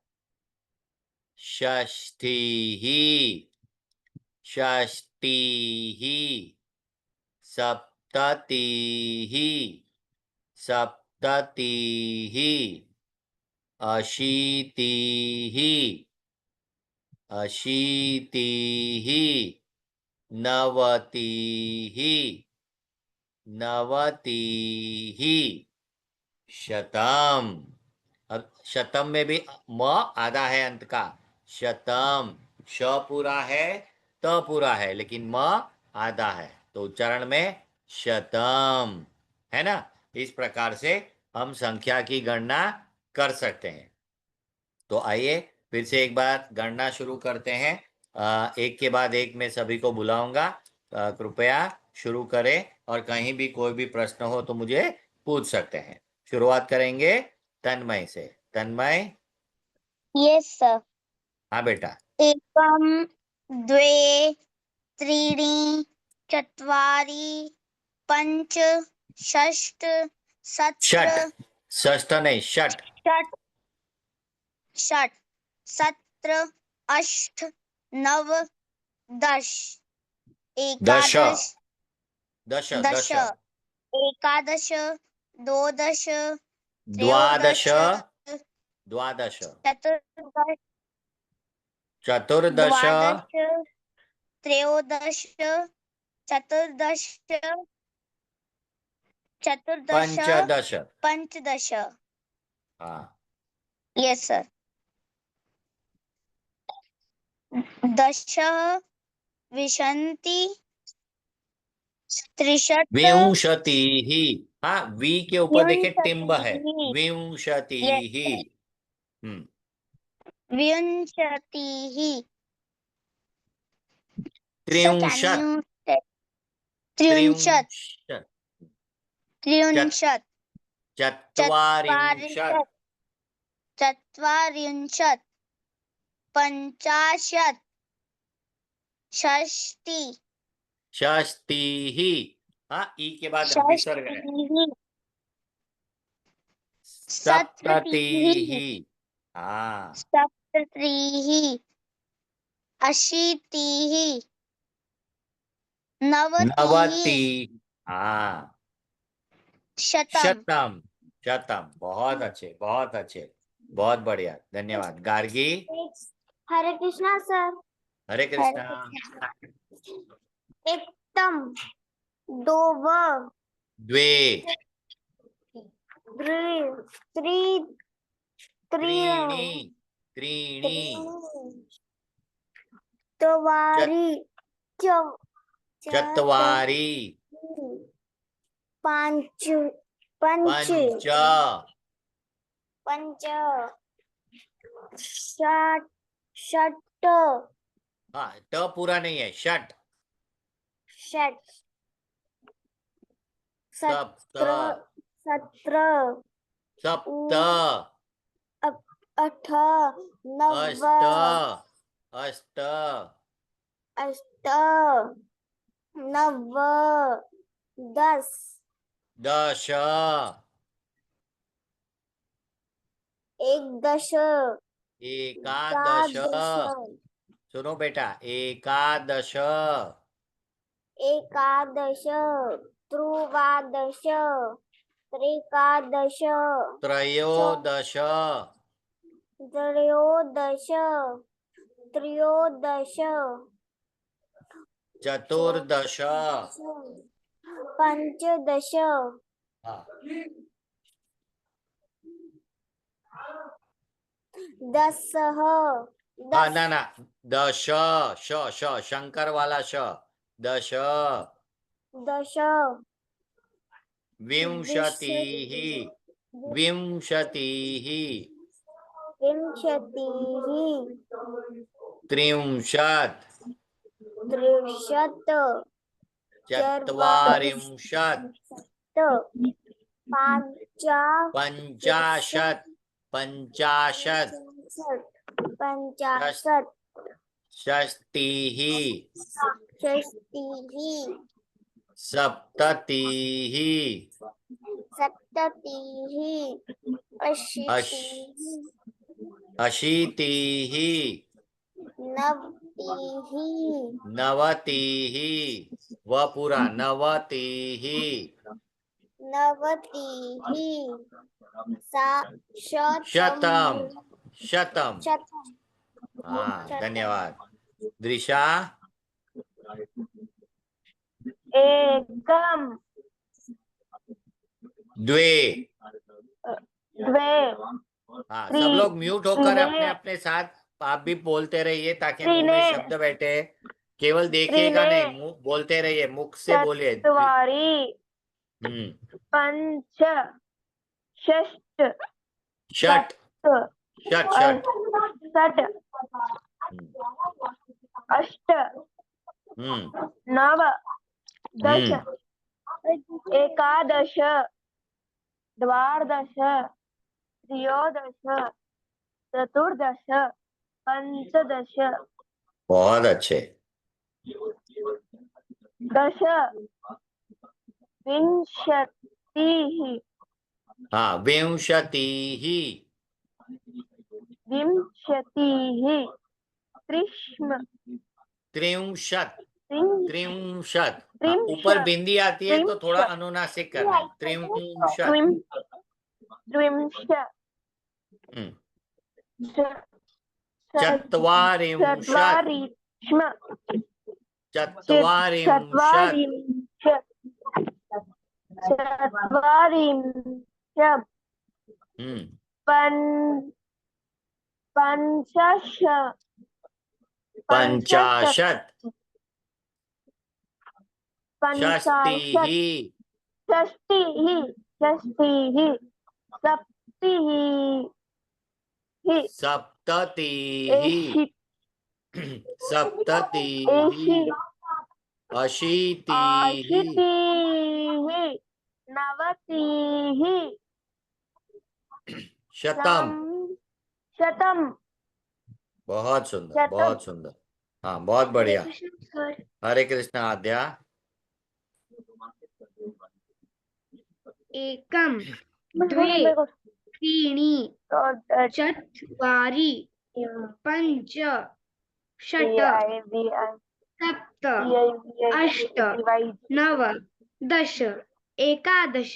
षष्ठीः, षष्ठीः, सप्ततिः, सप्ततिः, अशीतिः, अशीतिः, नवतिः, नवतिः, शतम। अब शतम में भी म आधा है अंत का। शतम, श पूरा है, त पूरा है, लेकिन म आधा है, तो उच्चारण में शतम, है ना। इस प्रकार से हम संख्या की गणना कर सकते हैं। तो आइए फिर से एक बार गणना शुरू करते हैं। एक के बाद एक मैं सभी को बुलाऊंगा। कृपया शुरू करें, और कहीं भी कोई भी प्रश्न हो तो मुझे पूछ सकते हैं। शुरुआत करेंगे तन्मय से। तन्मय। Yes sir. हाँ बेटा। एकम, द्वे, त्रीणि, चत्वारि, पंच, षष्ठ, सत्र, षट, षष्ठ नहीं, षट। षट, षट, सत्र, अष्ट, नव, दश, दश, एकादश, दश, दश, दश, एकादश, द्वादश, द्वादश, त्रयोदश, द्वादश, चतुर्दश, चतुर्दश, द्वादश, त्रयोदश, चतुर्दश, चतुर्दश, पंचदश। पंचदश। हाँ, यस सर। दश, विंशति, त्रिशत, विंशतिः। हाँ, वी के ऊपर देखिए टिम्ब है, विंशतिः। विंशतिः। हम्म, विंशतिः। Sir, can त्रिंशत्, you say त्रिंशत्, त्रिंशत्, त्रिंशत्, चत्वारिंशत्, चत्वारिंशत्, चत्वारिंशत्, पञ्चाशत्, षष्टि, षष्टिः। हाँ, ई के बाद विसर्ग है। षष्टिः, सप्ततिः। सप्ततिः, हाँ, सप्ततिः, अशीतिः, नवतिः, नवति। हाँ, शतम्, शतम, शतम, बहुत अच्छे, बहुत अच्छे, बहुत बढ़िया, धन्यवाद। गार्गी, हरे कृष्णा सर। हरे कृष्णा। एकदम, दो व, द्वे, त्रि, त्रीणि, त्रीणि, चत्वारि, चत्वारि, पंच, पंच, पंच, षट, षट, हाँ ट पूरा नहीं है, षट, षट, सप्त, सत्र, सप्त, अठ, नव, अष्ट, अष्ट, अष्ट, नव, दस, दश, एकदश, एकादश, एकादश, सुनो बेटा, एकादश, एकादश, त्रयोदश, त्रिकादश, त्रयोदश, त्रयोदश, त्रयोदश, चतुर्दश, पंचदश, हाँ दश, हाँ, ना ना, दश, श शंकर वाला श, दश, दश, विंशतिः, विंशतिः, विंशतिः, त्रिंशत्, त्रिंशत्, चत्वारिंशत्, पंचाशत्, पंचाशत्, पंचाशत्, षष्टिः, षष्टिः, सप्ततिः, सप्ततिः, अशीतिः, अशीतिः, नवतिः, नवतिः, व पूरा, नवतिः, नवतिः, शतम, शतम, शतम, हाँ धन्यवाद। दृशा, एकम, द्वे, द्वे, हाँ सब लोग म्यूट होकर अपने अपने साथ आप भी बोलते रहिए ताकि मुंह में शब्द बैठे। केवल देखिएगा नहीं, बोलते रहिए, मुख से बोलिए। चत्वारि, पंच, षष्ट, षट, षट, षट, षट, अष्ट, नव, दश, एकादश, द्वादश, त्रयोदश, चतुर्दश, पंचदश, बहुत अच्छे, दश, विंशतिः, हाँ विंशतिः, विंशतिः, त्रिंशत्, त्रिंशत्, ऊपर बिंदी आती है तो थोड़ा अनुनासिक करना है, त्रिंशत्, चत्वारिंशत्, चत्वारिंशत्, पंचाशत्, षष्टिः, सप्ततिः, सप्ततिः, अशीतिः, नवतिः, शतम, शतम, बहुत सुंदर, बहुत सुंदर, हाँ बहुत बढ़िया। हरे कृष्ण आद्या। एकम, द्वे, त्रीणि, चत्वारि, पंच, षट्, सप्त, अष्ट, नव, दश, एकादश,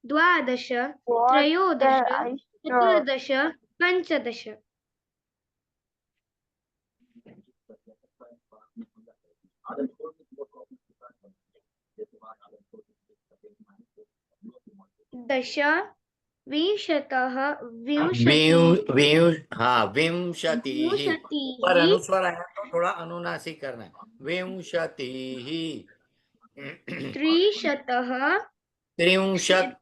द्वादश त्रयोदश चतुर्दश पञ्चदश। दश विंशतः हाँ विंशतिः। पर अनुस्वार आया तो थोड़ा अनुनासिक करना है। विंशतिः। त्रिशतः त्रिंशत्।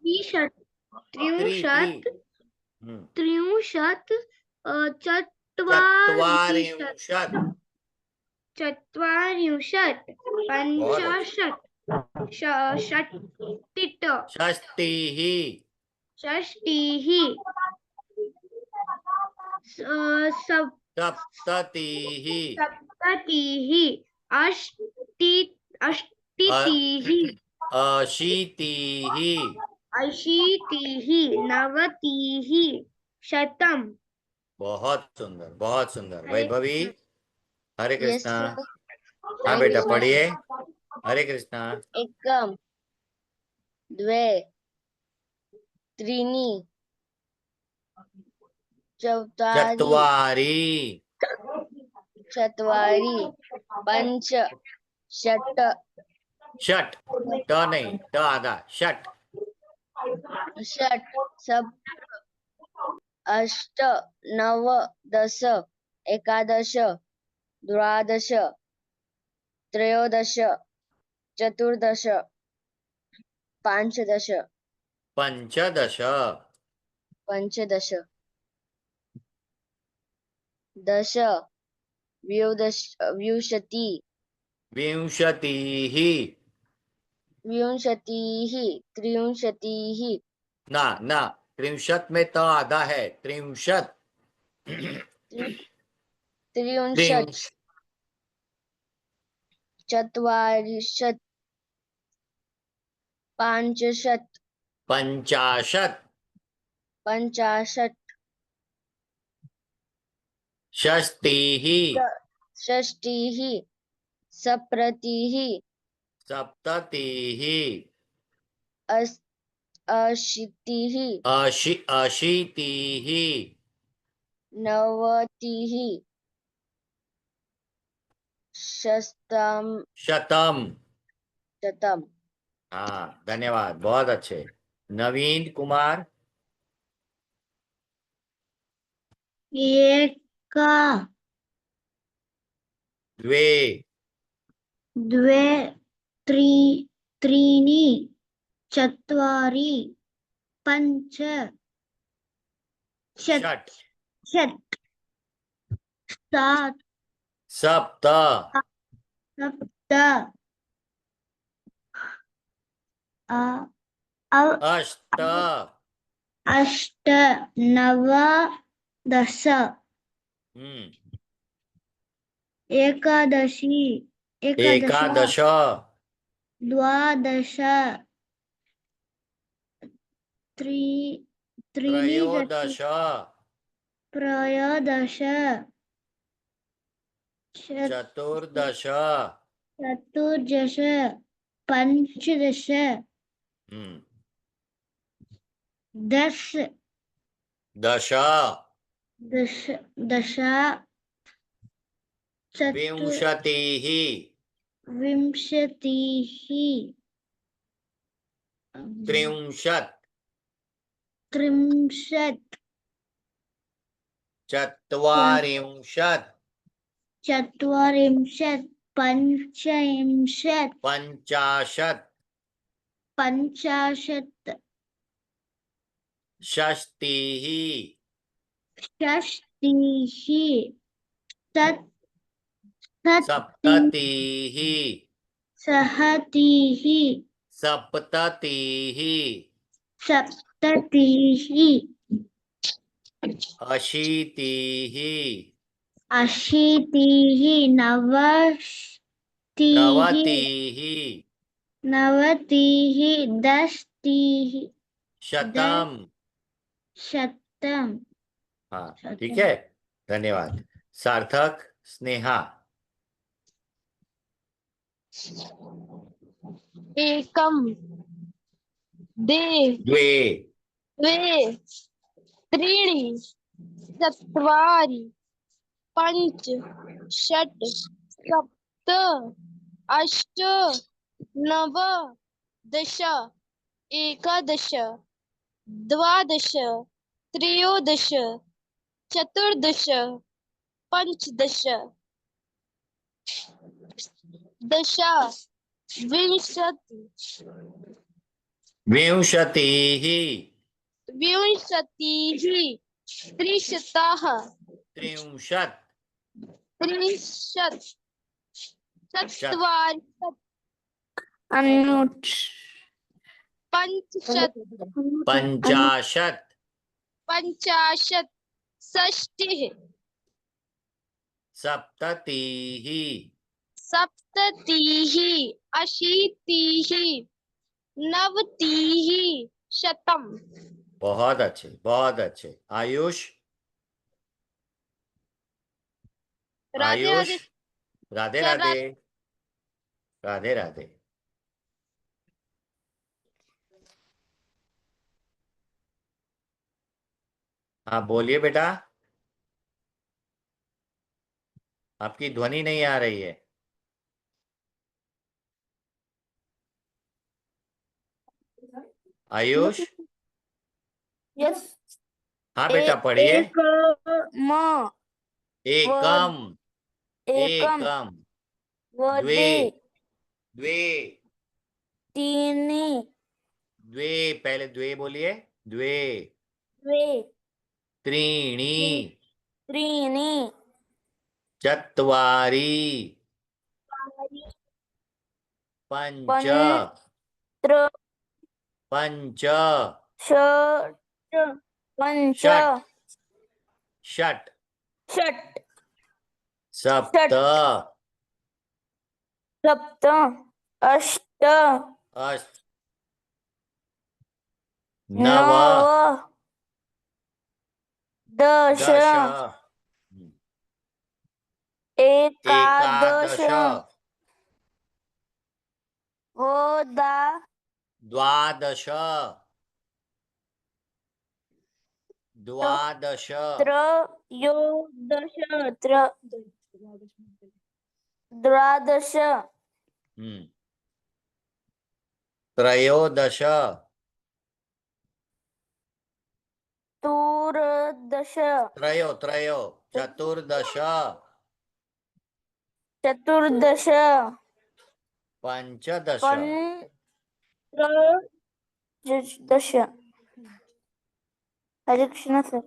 त्रिंशत् चत्वारिंशत्। चत्वारिंशत् पञ्चाशत् षष्टिः षष्टिः सप्ततिः सप्ततिः अशीतिः अशीतिः नवतिः शतम्। बहुत सुंदर, बहुत सुंदर। वैभवी, हरे Yes, कृष्णा। sir. हाँ बेटा पढ़िए। हरे कृष्णा। एकम द्वे त्रीणि चत्वारि चत्वारि पंच षट षट। ट नहीं, ट आधा। षट। षट सप्त अष्ट नव दश एकादश द्वादश त्रयोदश चतुर्दश पंचदश पंचदश। पंचदश दश विंशति विंशतिः। विंशतिः त्रिंशतिः ना ना, त्रिंशत में त आधा है। त्रिंशत। त्रिंशत् चत्वारिंशत् पंचाशत् पंचाशत। पंचाशत् षष्टिः षष्टिः सप्ततिः सप्ततिः अशीतिः अशीतिः नवतिः शतम् शतम। शतम्। हाँ धन्यवाद, बहुत अच्छे। नवीन कुमार। एक द्वे द्वे त्रीणि चत्वारि पञ्च षट षट् सात सप्त सप्त अष्ट अष्ट नव दश एकादशी एकादश द्वादश त्रयोदश त्रयोदश चतुर्दश चतुर्दश पञ्चदश दश दश दश दश विंशतिः विंशतिः त्रिंशत् त्रिंशत् चत्वारिंशत् चत्वारिंशत् पञ्चविंशत् पंचाशत् पञ्चाशत् षष्टिः षष्टिः सप्ततिः सहतिः सप्ततिः सप्ततिः अशीतिः अशीतिः नवतिः नवतिः दशतिः शतम। शतम्। हाँ ठीक है, धन्यवाद। सार्थक, स्नेहा। एकम दे द्वे द्वे त्रीणि चत्वारि पञ्च षट् सप्त अष्ट नव दश एकादश द्वादश त्रयोदश चतुर्दश पञ्चदश दश विंशति विंशतिः विंशतिः त्रिशतः त्रिंशत् त्रिंशत् शत् चत्वारिंशत् पञ्चशत् पञ्चाशत् पञ्चाशत् षष्टिः सप्ततिः सप्ततिः अशीतिः नवतिः शतम्। बहुत अच्छे, बहुत अच्छे। आयुष राधे आयुष राधे राधे सर, राधे राधे राधे। हाँ बोलिए बेटा, आपकी ध्वनि नहीं आ रही है। आयुष यस हाँ बेटा पढ़िए। म एकम एकम एकम द्वे द्वे द्वे त्रीणि द्वे, पहले द्वे बोलिए। द्वे द्वे त्रीणि त्रीणि चत्वारि पञ्च पञ्च पञ्च षट् पञ्च षट् षट् षट् सप्त सप्त अष्ट अष्ट नव नव दश दश एकादश एकादश द्वादश द्वादश त्रयोदश द्वादश त्रयोदश चतुर्दश त्रयो चतुर्दश चतुर्दश पंचदश पंचदश। हरे कृष्णा सर।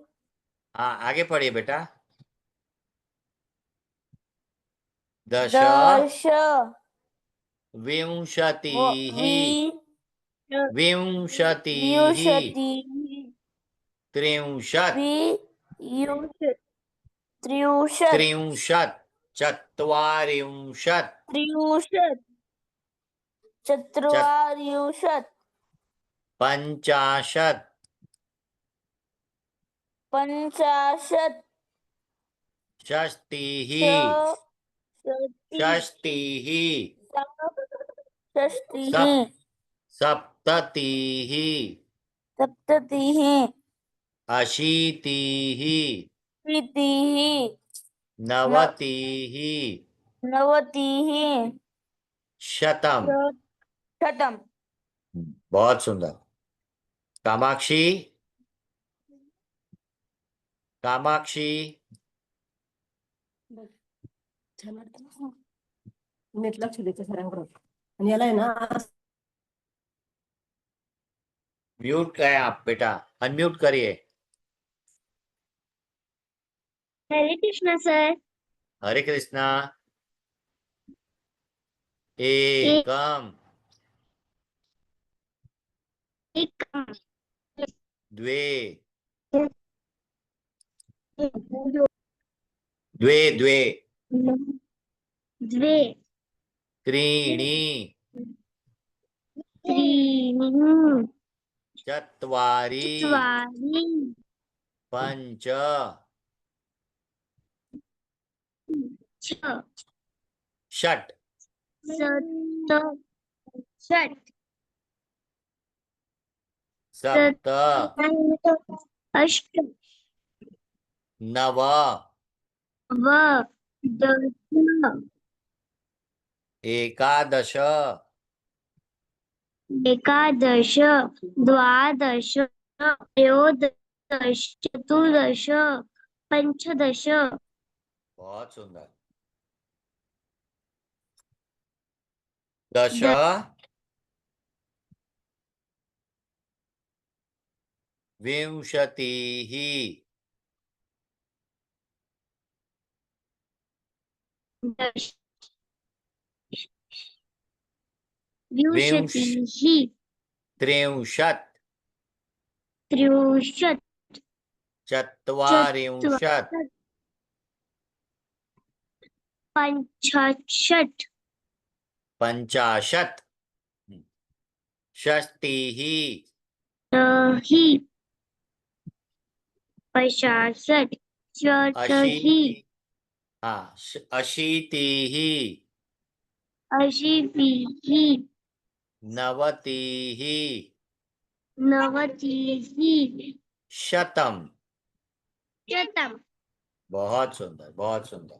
हाँ आगे पढ़िए बेटा। दश दश विंशतिः विंशतिः त्रिंशत् त्रिंशत् त्रिंशत् चत्वारिंशत् त्रिंशत् चत्वारिंशत् पञ्चाशत् पञ्चाशत् षष्टिः षष्टिः षष्टिः सप्ततिः सप्ततिः अशीतिः अशीतिः नवतिः नवतिः शतम्। शतम्। बहुत सुंदर। कामाक्षी कामाक्षी नीट लक्ष द्यायचं सरांकडे आणि याला आहे ना म्यूट है आप बेटा, अनम्यूट करिए। हरे कृष्णा सर। हरे कृष्णा। एकम द्वे द्वे द्वे द्वे त्रीणि त्रीणि चत्वारि चत्वारि पञ्च षट् सप्त षट् सप्त, अष्ट, नव, दश, एकादश, एकादश, द्वादश, त्रयोदश, चतुर्दश, पंचदश, बहुत सुंदर, दश, विंशतिः, दश, विंश विंशतिः, त्रिंशत्, त्रिंशत्, चत्वारिंशत्, चत्वारिंशत्, पंचाशत्, पंचाशत्, षष्टिः, पचाशत्, अशीति, हाँ, अशीतिः, अशीतिः, नवतिः, नवतिः, शतम। शतम्। बहुत सुंदर, बहुत सुंदर।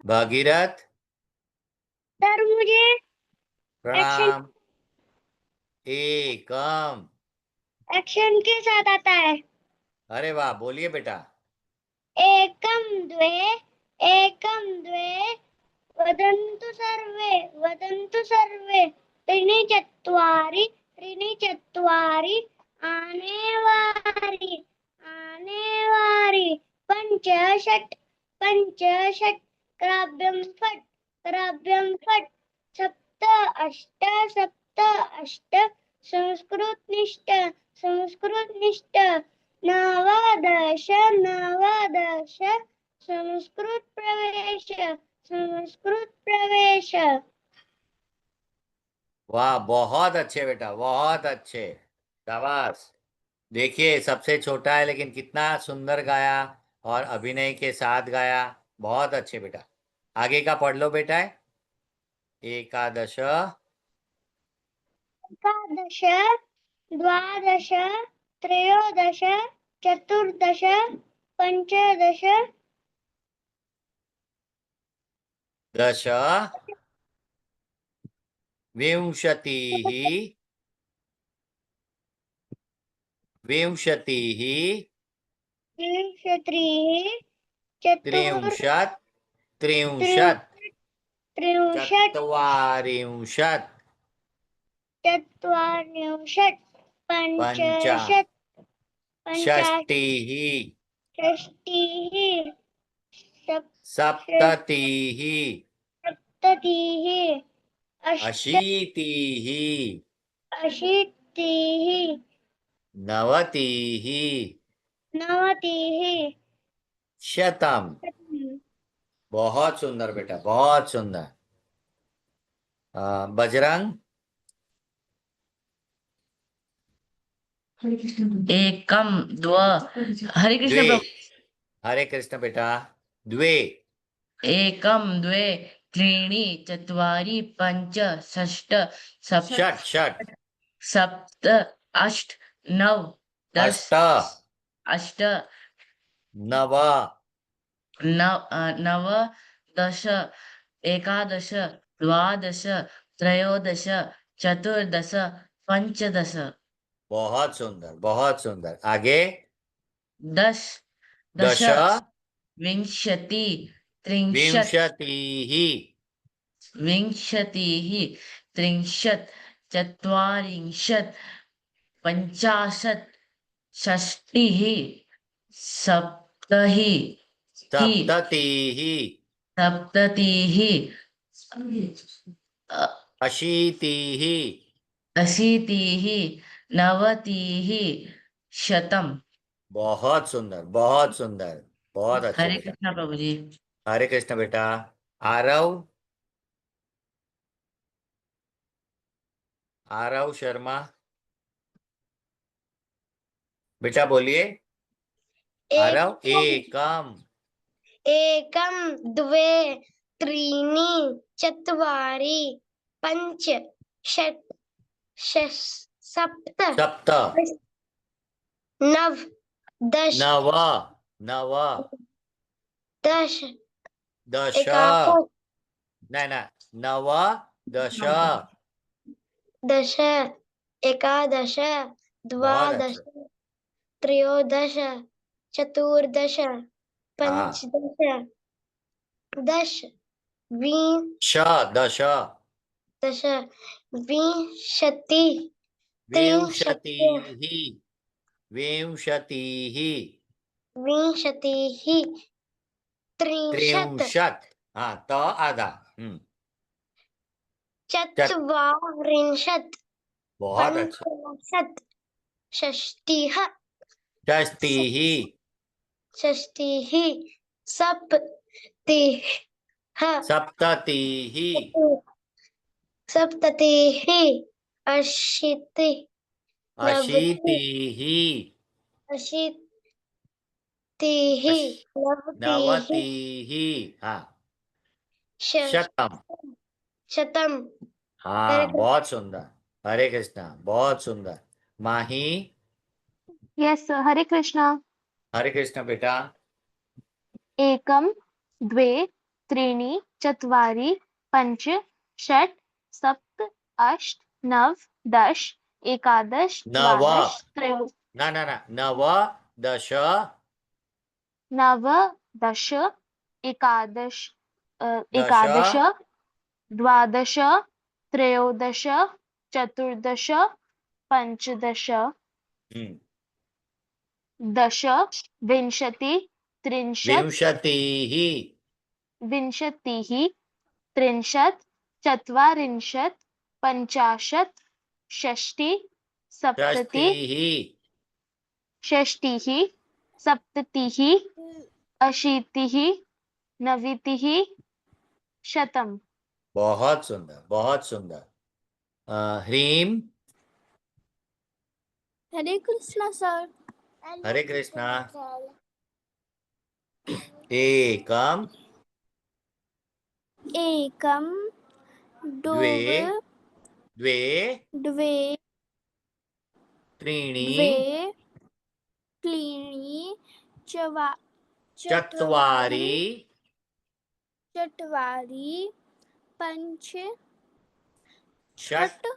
भगीरथ, सर मुझे प्रणाम। एकम, एक्शन के साथ आता है। अरे वाह, बोलिए बेटा। एकम द्वे वदन्तु सर्वे त्रीणि चत्वारि आने वारी पंच षट् क्राव्यं फट् सप्त अष्ट संस्कृतनिष्ठ नवदश संस्कृत प्रवेश। वाह, बहुत अच्छे बेटा, बहुत अच्छे, शाबाश। देखिए, सबसे छोटा है लेकिन कितना सुंदर गाया और अभिनय के साथ गाया। बहुत अच्छे बेटा। आगे का पढ़ लो बेटा। एकादश, द्वादश, त्रयोदश, चतुर्दश, पंचदश, दश, विंशतिः, विंशतिः, त्रिंशत्, त्रिंशत्, चत्वारिंशत्, पंचाशत्, षष्टिः, सप्ततिः, अशीतिः, नवतिः, शतम। बहुत सुंदर बेटा, बहुत सुंदर। बजरंग, एकम द्व हरे कृष्ण द्वे, प्रभु। हरे कृष्ण बेटा। द्वे, एकम द्वे त्रीणि चत्वारि पंच षष्ट षट्, षट्, सप्त अष्ट नव दश अष्ट, अष्ट नव, नव दश एकादश द्वादश त्रयोदश चतुर्दश पंचदश। बहुत सुंदर, बहुत सुंदर। आगे दश दश, विंशति त्रिंशत् विंशतिः, त्रिंशत् चत्वारिंशत् पंचाशत् षष्टिः सप्ततिः, सप्ततिः अशीतिः, अशीतिः नवतिः शतम। बहुत सुंदर, बहुत सुंदर, बहुत अच्छे हरे बेटा। कृष्णा प्रभु जी। हरे कृष्ण बेटा। आरव, आरव शर्मा बेटा, बोलिए। आरव, एकम द्वे त्रीणि चत्वारि पंच षट् सप्त सप्त नव दश नव नव दश दश एकादश न न नव दश दश एकादश बहुत द्वादश अच्छा त्रयोदश चतुर्दश हाँ पंचदश दश श दश दश विंशति त्रिंशत् विंशतिः विंशतिः त्रिंशत् त्रिंशत् हाँ तो आधा चत्वारिंशत् बहुत अच्छा पञ्चाशत् षष्टिः षष्टिः षष्टिः सप्तिः सप्ततिः सप्ततिः अशीतिः अशीतिः अशीतिः नवतिः नवतिः हाँ शतम शतम हाँ बहुत सुंदर हरे कृष्णा बहुत सुंदर माही यस हरे कृष्णा बेटा एकम द्वे त्रीणि चत्वारि पञ्च षट् सप्त अष्ट नव दश एकादश नव द्वादश त्रयो न नव दश नव दश एकादश दश एकादश द्वादश त्रयोदश चतुर्दश पञ्चदश दश विंशति त्रिंशत् विंशतिः विंशतिः त्रिंशत् चत्वारिंशत् पञ्चाशत् षष्टि सप्तति षष्टिः सप्ततिः अशीतिः नवतिः शतम बहुत सुंदर ह्रीम हरे कृष्णा सर हरे कृष्णा एकम एकम द्वे द्वे द्वे द्वे त्रीणि त्रीणि चत्वारि चत्वारि पञ्च षट्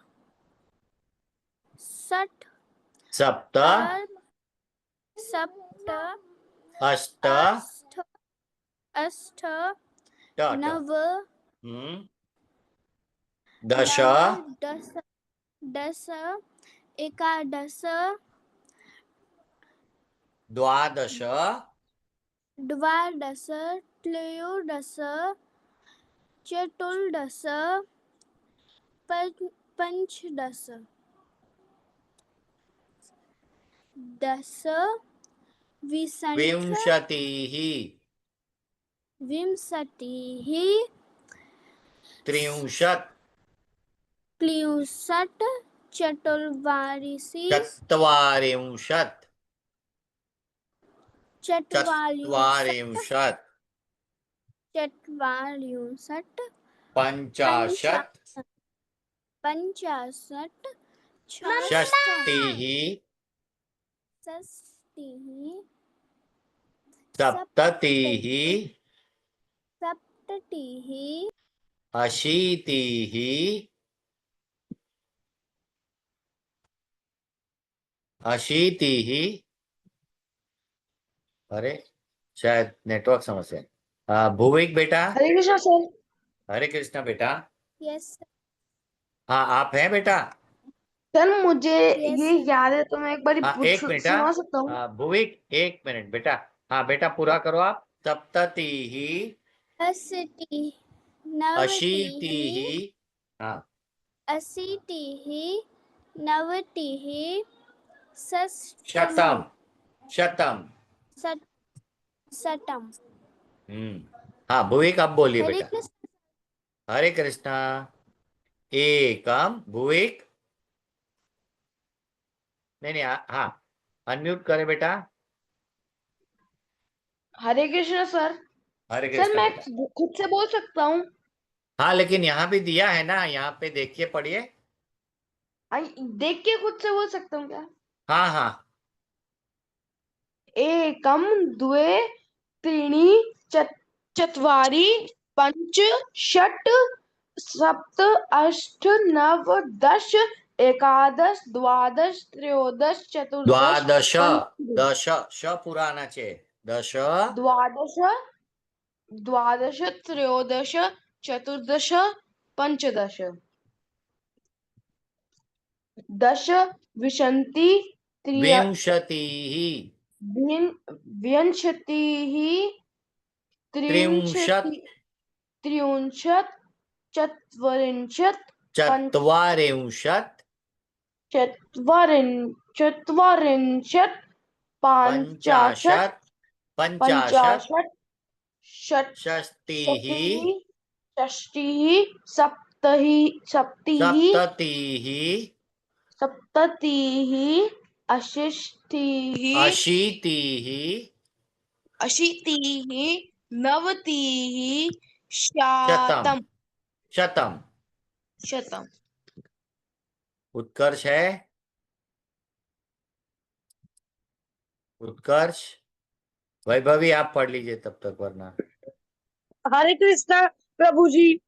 षट् सप्त सप्त अष्ट अष्ट ट नव दश दश एकादश द्वादश द्वादश त्रयोदश चतुर्दश पञ्चदश दश विंशतिः विंशतिः त्रिंशत् त्रिंशत् चतुर्वारिंशत् चत्वारिंशत् चत्वारिंशत् चत्वारिंशत् पञ्चाशत् पञ्चाशत् षष्टिः षष्टिः सप्ततिः सप्ततिः अशीतिः अरे शायद नेटवर्क समस्या है भुविक बेटा हरे कृष्णा सर हरे कृष्णा बेटा यस हाँ आप हैं बेटा सर मुझे Yes, ये sir. याद है तो मैं एक बार एक मिनट सुना सकता हूँ भुविक एक मिनट बेटा हाँ बेटा पूरा करो आप सप्ततिः अशीतिः नवतिः अशीतिः हाँ अशीतिः नवतिः शतम शतम शतम हाँ भुविक अब बोलिए हरे बेटा कृष्ण हरे कृष्णा एकम भुविक नहीं हाँ अनम्यूट करे बेटा हरे कृष्णा सर हरे सर कृष्णा मैं बेटा खुद से बोल सकता हूँ हाँ लेकिन यहाँ भी दिया है ना यहाँ पे देखिए पढ़िए देख के खुद से बोल सकता हूँ क्या? हाँ हाँ, एकम द्वे त्रीणि चत्वारि पंच षट् सप्त अष्ट नव दश एकादश द्वादश त्रयोदश चतुर्दश द्वादश, पंचदश दश, श पूरा आना चाहिए, दश, द्वादश द्वादश त्रयोदश चतुर्दश पंचदश दश विंशति विंशतिः, विंशतिः त्रिंशत्, त्रिंशत् चत्वारिंशत् चत्वारिंशत्, चत्वारिंशत् पञ्चाशत्, पञ्चाशत्, पञ्चाशत् षष्टिः, षष्टिः सप्ततिः सप्ततिः अशीतिः अशीतिः, अशीतिः नवतिः शतम्, शतम् शतम्। शतम् उत्कर्ष है, उत्कर्ष। वैभवी आप पढ़ लीजिए तब तक, वरना। हरे कृष्णा प्रभु जी।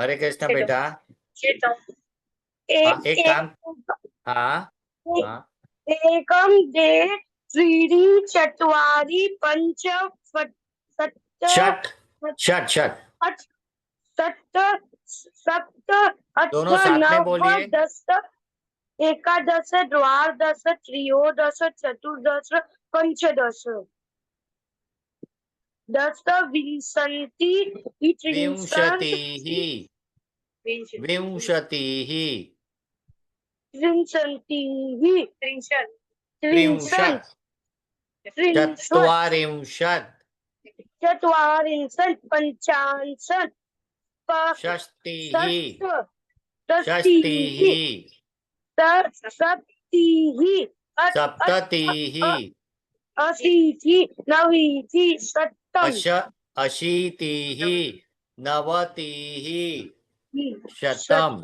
हरे कृष्ण बेटा। हाँ, एक काम, हाँ हाँ, एकम द्वे त्रीणि चत्वारि पंच सप्त षट, षट, षट, अष्ट सप्त सप्त अष्ट दोनों साथ में नव बोलिए। दश एकादश द्वादश त्रयोदश चतुर्दश पंचदश दश विंशति विंशतिः, विंशतिः, त्रिंशत् त्रिंशत्, चत्वारिंशत्, चत्वारिंशत् पञ्चाशत् षष्टिः, षष्टिः सप्तिः सप्ततिः, अशीतिः नवतिः शतम् अशीतिः, नवतिः, शतम्।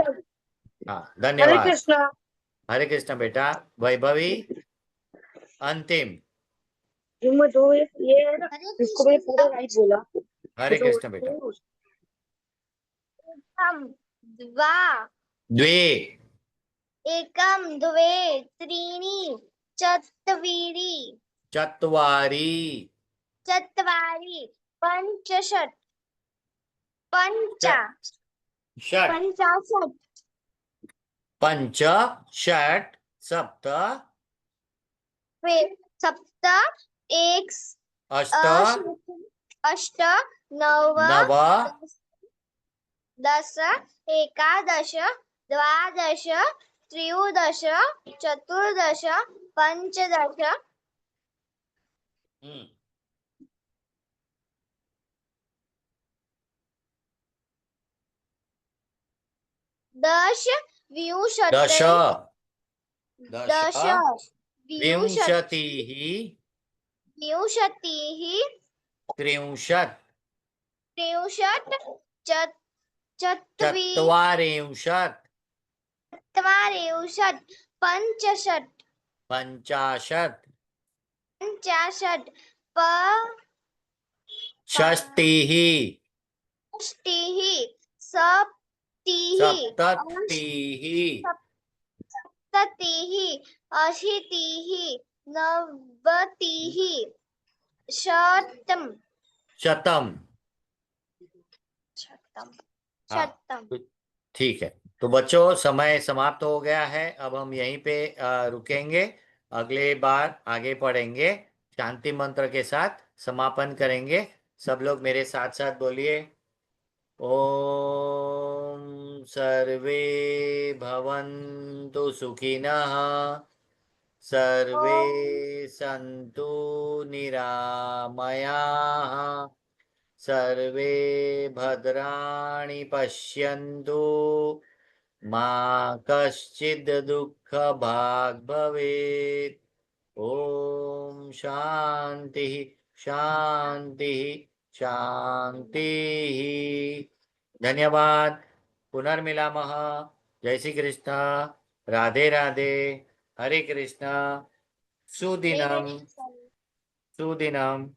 हाँ, हरे धन्यवाद। कृष्ण। हरे कृष्ण बेटा। वैभवी अंतिम। ये इसको मैंने पूरा राइट बोला। हरे कृष्ण बेटा। द्वा द्वे, एकम द्वे त्रीणि चत्वारि चत्वारि, चत्वारि पंचषट् षट्, पंचाशत् पंच, षट्, सप्त, सप्त एक अष्ट, अष्ट नव नव, दश एकादश द्वादश त्रयोदश चतुर्दश पंचदश दश दश, दश विंशतिः, विंशतिः त्रिंशत्, त्रिंशत् चत्वारिंशत्, चत्वारिंशत् पंचषट् पञ्चाशत्, षष्टिः, षष्टिः सप्तिः सप्ततिः अशीतिः नवतिः शतम् शतम्। शतम् ठीक है, तो बच्चों समय समाप्त हो गया है। अब हम यहीं पे रुकेंगे। अगले बार आगे पढ़ेंगे, शांति मंत्र के साथ समापन करेंगे। सब लोग मेरे साथ साथ बोलिए, ओम सर्वे भवन्तु सुखिनः, सर्वे सन्तु निरामयाः, सर्वे भद्राणि पश्यन्तु, मा कश्चित् दुःखभाग् भवेत्। ओम शांति शांति शांति। धन्यवाद। पुनर्मिलामः। जय श्री कृष्ण। राधे राधे, हरे कृष्णा, सुदिनम, सुदिनम।